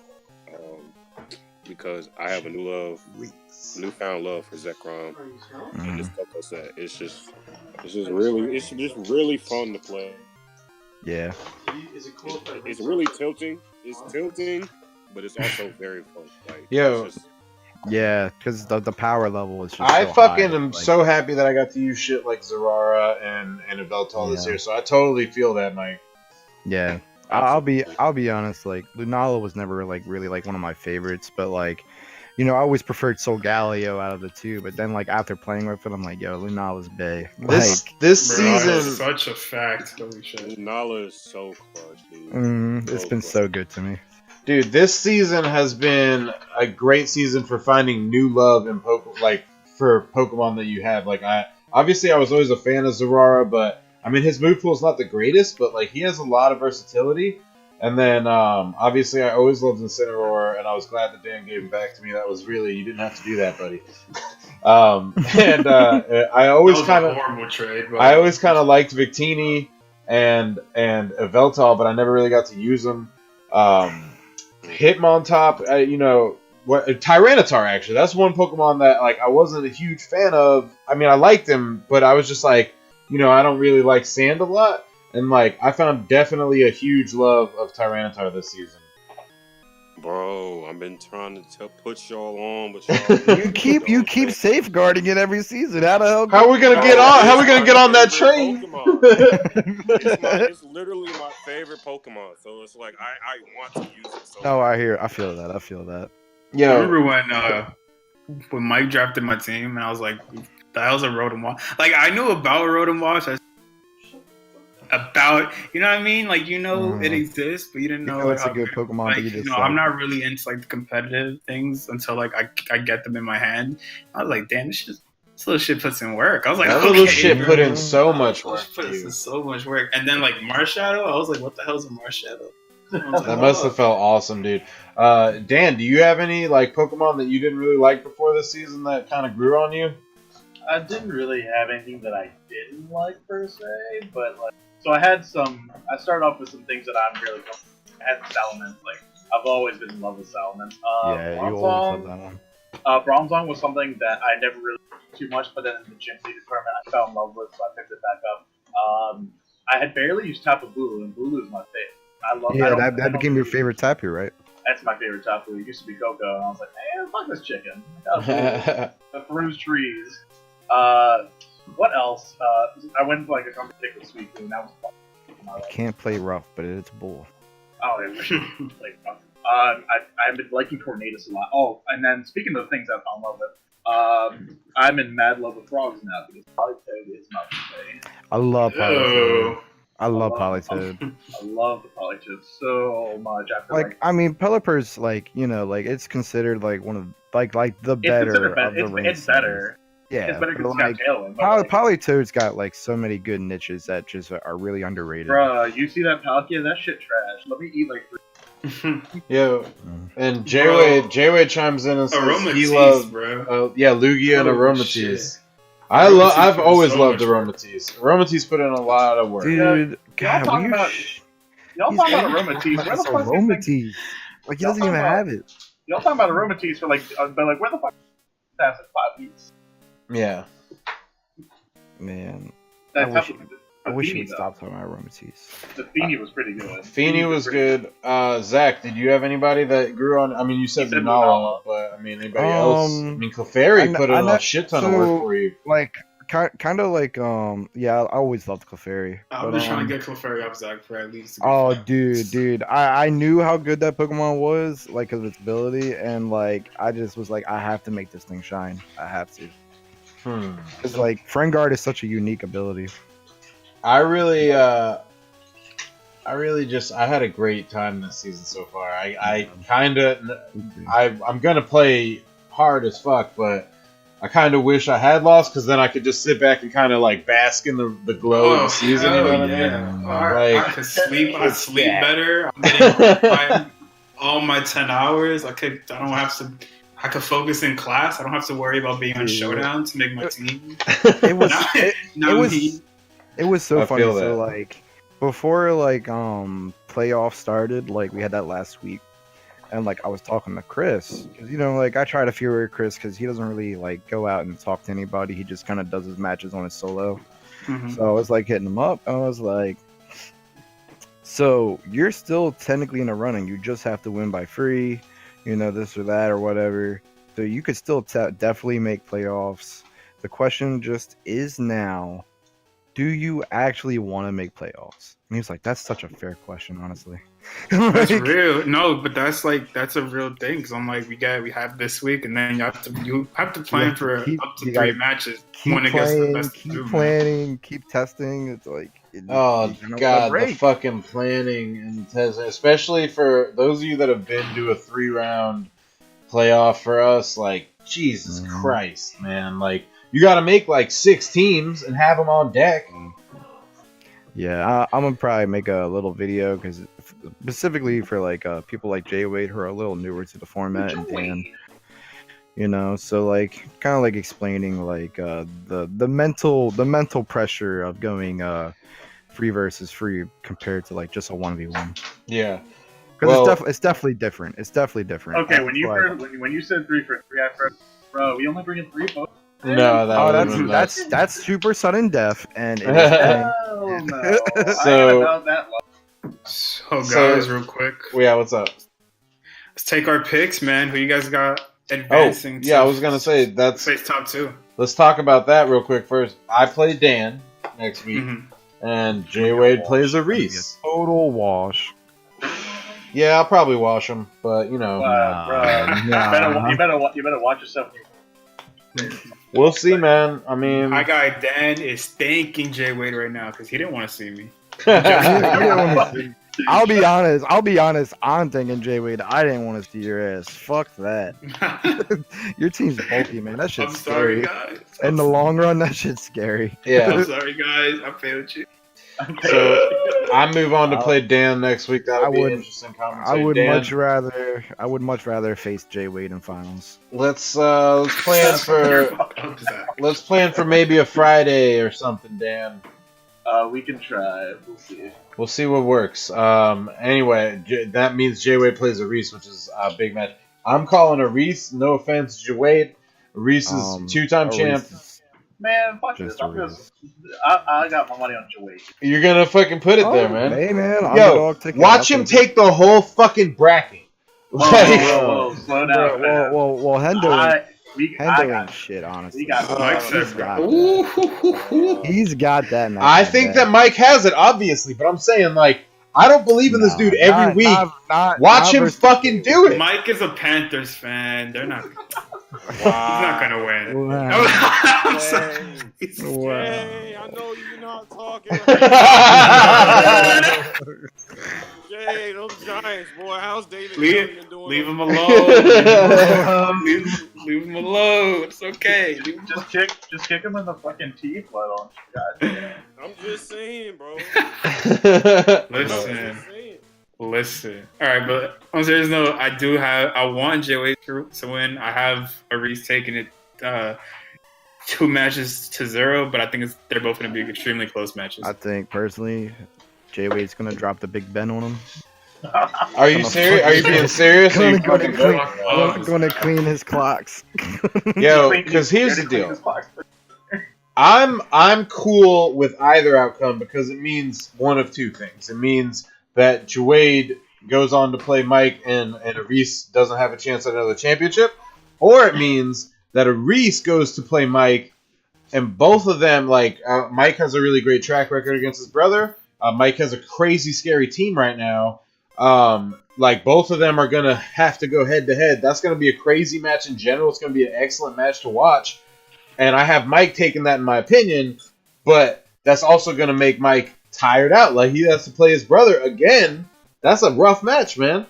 Because I have a newfound love for Zekrom and this Coco set. It's just really fun to play. Yeah. It's really tilting. It's tilting, but it's also very fun. Like, Yo. it's just, Yeah, because the power level is just. I so fucking high. am so happy that I got to use shit like Zerara and Yveltal this year. So I totally feel that, Mike. Yeah. I'll be honest, like Lunala was never like really like one of my favorites, but like, you know, I always preferred Solgaleo out of the two, but then like after playing with it, I'm like, yo, Lunala's bae. This Like, this Bro, that season, is such a fact. Holy shit. Nala is so clutch, dude. it's been so good to me. dude, this season has been a great season for finding new love in for Pokemon that you have. Like I was always a fan of Zerara, but I mean his move pool is not the greatest, but like he has a lot of versatility. And then obviously I always loved Incineroar, and I was glad that Dan gave him back to me. That was really, you didn't have to do that, buddy. I always kind of horrible trade. But I always kind of liked Victini and Yveltal, but I never really got to use them. Hitmontop, you know, what Tyranitar actually. That's one Pokemon that like I wasn't a huge fan of. I mean, I liked him, but I was just like, you know, I don't really like sand a lot. And like I found definitely a huge love of Tyranitar this season. Bro, I've been trying to put y'all on, but y'all You keep safeguarding it every season. How the hell? How are we gonna get on? How are we gonna get on that train? It's literally my favorite Pokemon, so it's like I want to use it. So No, I feel that. I feel that. I Yo, remember when Mike drafted my team, and I was like, "The hell's a Rotom Wash?" Like I knew about Rotom Wash. About, you know what I mean? Like, you know, it exists, but you didn't know it's a good Pokemon. Like, But you just I'm not really into like the competitive things until like I get them in my hand. I was like, damn, this little shit puts in work. I was like, that okay, little shit bro. put in so much work. Put for you. in so much work. And then like Marshadow, I was like, what the hell's a Marshadow? That must have felt awesome, dude. Dan, do you have any like Pokemon that you didn't really like before this season that kind of grew on you? I didn't really have anything that I didn't like per se, but like, so I started off with some things that I'm really comfortable with. I had Salamence. Like, I've always been in love with Salamence. Yeah, you always love that one. Bronzong was something that I never really liked too much, but then in the Gym Leader tournament I fell in love with, so I picked it back up. I had barely used Tapu Bulu, and Bulu is my favorite. I love. Yeah, that became your favorite Tapu, right? That's my favorite Tapu. It used to be Coco, and I was like, man, fuck this chicken. The Peru's trees. What else? I went to like a competition with Suicune, and that was fun. I can't play rough, but it's bull. Oh, yeah, like, I've been liking Tornadus a lot. Oh, and then speaking of things I fell in love with, I'm in mad love with frogs now because Politoed is my favorite. I love Politoed. I love Politoed. I love the Politoed so much. I mean, Pelipper's like, you know, like it's considered like one of like the better of the ring It's better. Yeah, it's better but because like, it's got Tailwind. Politoed's got like so many good niches that just are really underrated. Bruh, you see that Palkia? That shit trash. Let me eat like 3. Yo, and J-Wade chimes in and says he Aromatisse, loves, bro. Lugia and Oh, Aromatisse. shit. I've put always so loved much work. Aromatisse. Aromatisse put in a lot of work. Dude, Y'all talking about Aromatisse? Where the fuck is Aromatisse? Like he Y'all doesn't even talking about- have it. Y'all talking about Aromatisse for like, but like, where the fuck is that in 5 weeks? Yeah. Man, That's I wish you Feeny, would though. stop talking about Aromatisse. The Feeny was pretty good. Feeny was good. Zach, did you have anybody that grew on? I mean, you said He said Lunala, but I mean, anybody else? I mean, Clefairy put in a shit ton of work for you. Like, kind of like, yeah, I always loved Clefairy. I'm just trying to get Clefairy up Zach for at least. Oh, dude, I knew how good that Pokemon was, like, of its ability, and like, I just was like, I have to make this thing shine. I have to. Because like, Friendguard is such a unique ability. I really I had a great time this season so far. I'm gonna play hard as fuck, but I kind of wish I had lost because then I could just sit back and kind of like bask in the glow of the season. You know what I mean? I could sleep. I sleep better. I'm getting all my 10 hours. I don't have to I could focus in class. I don't have to worry about being on Dude. Showdown to make my team. It was Now- it, now it was me. it was so I funny. feel So that. like before like playoff started, like we had that last week, and like I was talking to Chris because like I try to fear Chris because he doesn't really like go out and talk to anybody. He just kind of does his matches on his solo. Mhm. So I was like hitting him up. I was like, so you're still technically in the running. You just have to win by free, this or that or whatever. So you could still definitely make playoffs. The question just is now, do you actually want to make playoffs? And he was like, that's such a fair question, honestly. That's Like, real. No, but that's a real thing. Because I'm like, we have this week, and then you have to plan have to for keep- up to you 3 gotta matches keep when it gets to the playing, best of keep 2. planning, keep testing. It's like, Oh you know, a God, the break. fucking planning and testing, especially for those of you that have been to a 3-round playoff for us. Like, Jesus Mhm. Christ, man! Like, you got to make like 6 teams and have them on deck. Yeah, I'm gonna probably make a little video because specifically for like people like Jay Wade who are a little newer to the format and Dan, so like kind of like explaining like the mental pressure of going free versus free compared to like just a 1v1 Yeah. because Well, it's definitely different. It's definitely different. Okay, That's when you why- heard when you said 3 for 3, I heard, bro, we only bring in 3 folks. no, that Oh, would have that's been nuts. that's super sudden death, and it is dang. Hell no. I So- ain't about that long. So So- guys, real quick, Yeah, what's up? let's take our picks, man. Who you guys got Oh, advancing? yeah, to I was gonna say that's. face top 2. Let's talk about that real quick first. I play Dan next week, Mhm. and Jay Wade plays a Reese. Total wash. Yeah, I'll probably wash him, but Bro, Nah. you better watch yourself. we'll see, man. I mean, My guy Dan is thanking Jay Wade right now because he didn't want to see me. I'll be honest. I'm thinking Jay Wade. I didn't want to see your ass. Fuck that. Your team's bulky, man. That I'm shit's sorry, scary. guys. In the long run, that shit's scary. yeah. I'm sorry, guys. I failed you. So I move on to play Dan next week. That'll I be would- an interesting I conversation. would Dan, much rather face Jay Wade in finals. let's plan for let's plan for maybe a Friday or something, Dan. We can try. We'll see. We'll see what works. Anyway, that means Jay Wade plays a Reese, which is a big match. I'm calling a Reese. No offense, Jay Wade. Reese is 2-time a champ. Reese is Man, fuck just this. a I'm Reese. just, I got my money on Joey. You're gonna fucking put it there, man. Hey, man. Yo, underdog ticket, watch I'll him take it. take the whole fucking bracket. Like, Whoa, slow down. Well, Hendo I ain't shit, honestly. we got Mike He's said, got bro. that. Ooh. He's got that. in I think that Mike has it, obviously, but I'm saying, like, I don't believe in this dude every week. Watch him fucking do it. Mike is a Panthers fan. They're not. He's Wow. not gonna win. Wow. I'm sorry. Wow. Jay, I know you're not talking. Jay, those Giants, boy. How's David Johnson doing? Leave him alone. Leave him alone. It's okay. Leave him just kick him in the fucking teeth. Why don't you guys? I'm just saying, bro. Listen. Just saying. Listen. All right, but on a serious note, I want Jay Wade to win. I have Reese taking it 2 matches to 0, but I think they're both going to be extremely close matches. I think personally, Jay Wade's gonna drop the Big Ben on him. Are you serious? Are you being serious? Are you Gonna fucking clean, gonna clean his clocks. Yo, because here's the deal. I'm cool with either outcome because it means one of 2 things. It means that Jawade goes on to play Mike and Reese doesn't have a chance at another championship, or it means that Reese goes to play Mike and both of them, like, Mike has a really great track record against his brother. Mike has a crazy scary team right now. Like, both of them are going to have to go head to head. That's going to be a crazy match in general. It's going to be an excellent match to watch. And I have Mike taking that in my opinion, but that's also going to make Mike tired out. Like, he has to play his brother again. That's a rough match, man.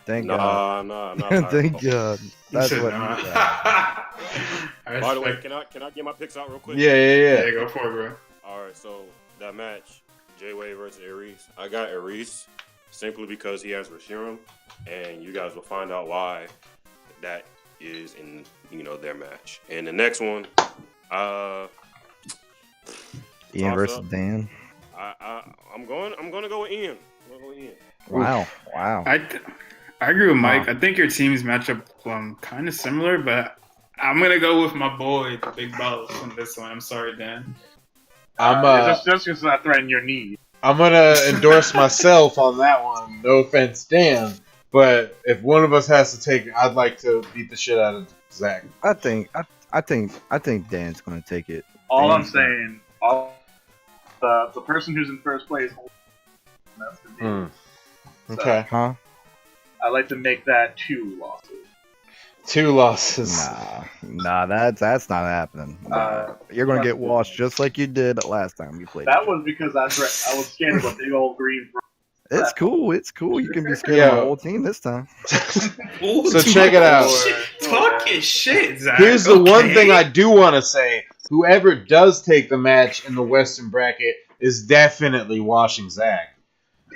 Thank God. Nah, I'm not tired. Thank God. That's He said, what. nah. Yeah. By the way, can I get my picks out real quick? Yeah. Go for it, bro. All right, so that match, Jay Wade versus Aries. I got Aries simply because he has Rashiram, and you guys will find out why that is in their match. And the next one, Ian toss versus up. Dan. I'm gonna go with Ian. I'm gonna go with Ian. Wow. I agree with Mike. I think your teams match up kind of similar, but I'm gonna go with my boy, the Big Boss, on this one. I'm sorry, Dan. Just because not threatening your knee. I'm gonna endorse myself on that one. No offense, Dan, but if one of us has to take it, I'd like to beat the shit out of Zach. I think Dan's gonna take it. All I'm Dan's saying, the person who's in first place, that's the deal. Okay. Huh? I like to make that 2 losses. 2 losses. Nah, that's not happening. Nah. You're gonna get washed just like you did last time you played. That was because I was scared of a big old green. It's cool. You can be scared of the whole team this time. So check it out. Talking shit, Zach. Here's the one thing I do want to say. Whoever does take the match in the Western bracket is definitely washing Zach.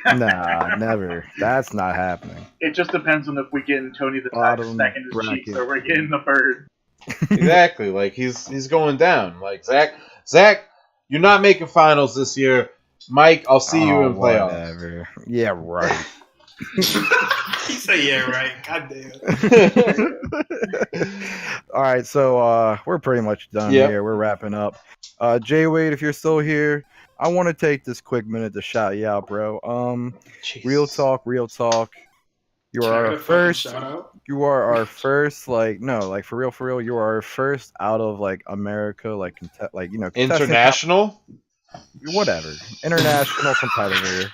Nah, never. That's not happening. It just depends on if we get Tony the Bottom Tiger in his bracket. cheeks or we're getting the bird. Exactly. Like he's going down. Like Zach, you're not making finals this year. Mike, I'll see you in playoffs. Whatever. Yeah, right. He said, "Yeah, right." Goddamn. All right, so we're pretty much done here. We're wrapping up. Jay Wade, if you're still here, I want to take this quick minute to shout you out, bro. Real talk. You are our first. You are our first. Like for real. You are our first out of like America, International. Whatever, international competitor.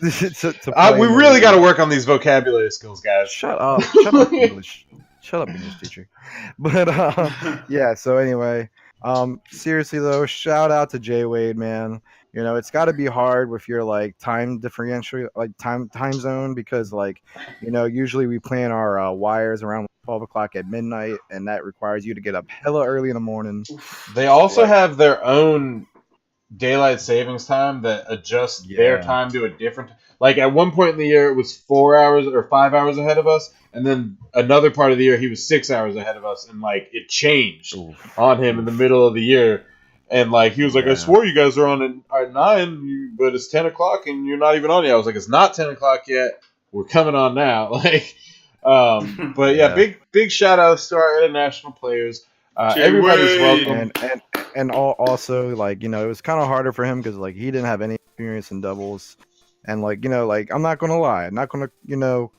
We really got to work on these vocabulary skills, guys. Shut up, English. Shut up, English teacher. But yeah. So anyway, seriously though, shout out to Jay Wade, man. It's got to be hard with your like time differential, like time zone, because like usually we plan our wires around 12 o'clock at midnight, and that requires you to get up hella early in the morning. They also have their own daylight savings time that adjusts their time to a different. Like at one point in the year, it was 4 hours or 5 hours ahead of us, and then another part of the year he was 6 hours ahead of us, and like it changed on him in the middle of the year, and like he was like, "I swore you guys are on at 9, but it's 10 o'clock and you're not even on yet." I was like, "It's not 10 o'clock yet. We're coming on now." Like, but yeah, big shout outs to our international players. Everybody's welcome. And also, like, it was kind of harder for him because, like, he didn't have any experience in doubles. And, like, I'm not going to lie. I'm not going to,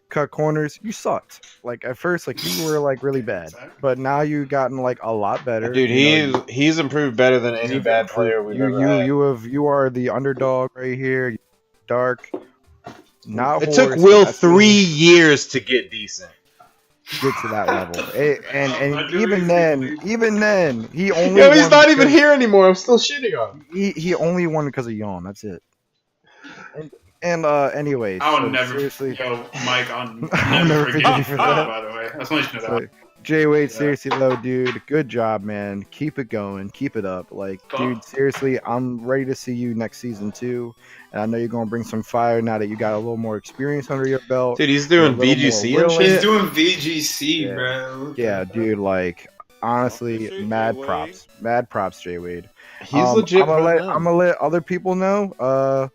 cut corners. You sucked. Like, at first, like, you were, like, really bad. But now you've gotten, like, a lot better. Dude, he's improved better than any bad player we've ever had. You are the underdog right here. Dark. It took Will 3 years to get decent. Get to that level, and even then, he only. Yo, he's not even here anymore. I'm still shitting on him. He only won because of yawn. That's it. And anyways, seriously, Mike, I'll never forgive you for that. By the way, that's what you know. Jay Wade, seriously though, dude, good job, man. Keep it going, keep it up. Like, dude, seriously, I'm ready to see you next season too. And I know you're gonna bring some fire now that you got a little more experience under your belt. Dude, he's doing VGC and shit. He's doing VGC, bro. Yeah, dude, like, honestly, mad props, Jay Wade. He's legit. I'm gonna let other people know.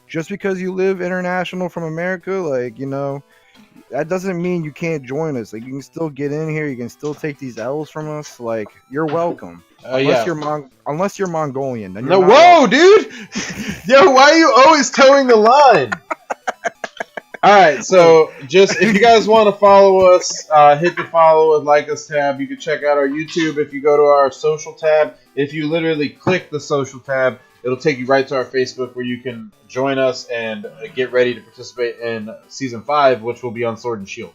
Just because you live international from America, like, that doesn't mean you can't join us. Like, you can still get in here. You can still take these L's from us. Like, you're welcome. Unless you're Mongolian. Then you're whoa, dude! Yo, why are you always towing the line? All right, so just if you guys want to follow us, hit the follow and like us tab. You can check out our YouTube if you go to our social tab. If you literally click the social tab, it'll take you right to our Facebook where you can join us and get ready to participate in Season 5, which will be on Sword and Shield.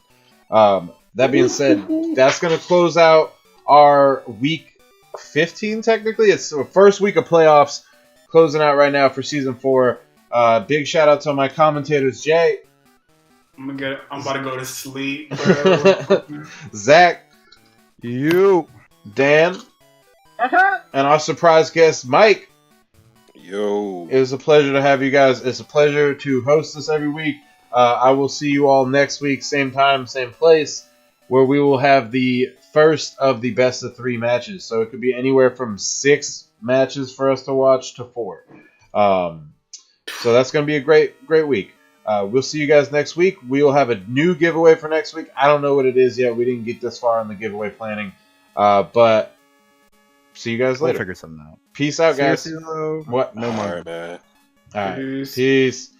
That being said, that's going to close out our Week 15, technically. It's the first week of playoffs closing out right now for Season 4. Big shout out to my commentators, Jay. I'm about to go to sleep, bro. Zach. You. Dan. And our surprise guest, Mike. Yo. It was a pleasure to have you guys. It's a pleasure to host this every week. I will see you all next week, same time, same place. where we will have the first of the best of 3 matches. So it could be anywhere from 6 matches for us to watch to 4. So that's going to be a great week. We'll see you guys next week. We will have a new giveaway for next week. I don't know what it is yet. We didn't get this far in the giveaway planning. But see you guys later. We'll figure something out. Peace out, guys. Seriously, though, What? no All more. right, man. All right. Peace. Peace.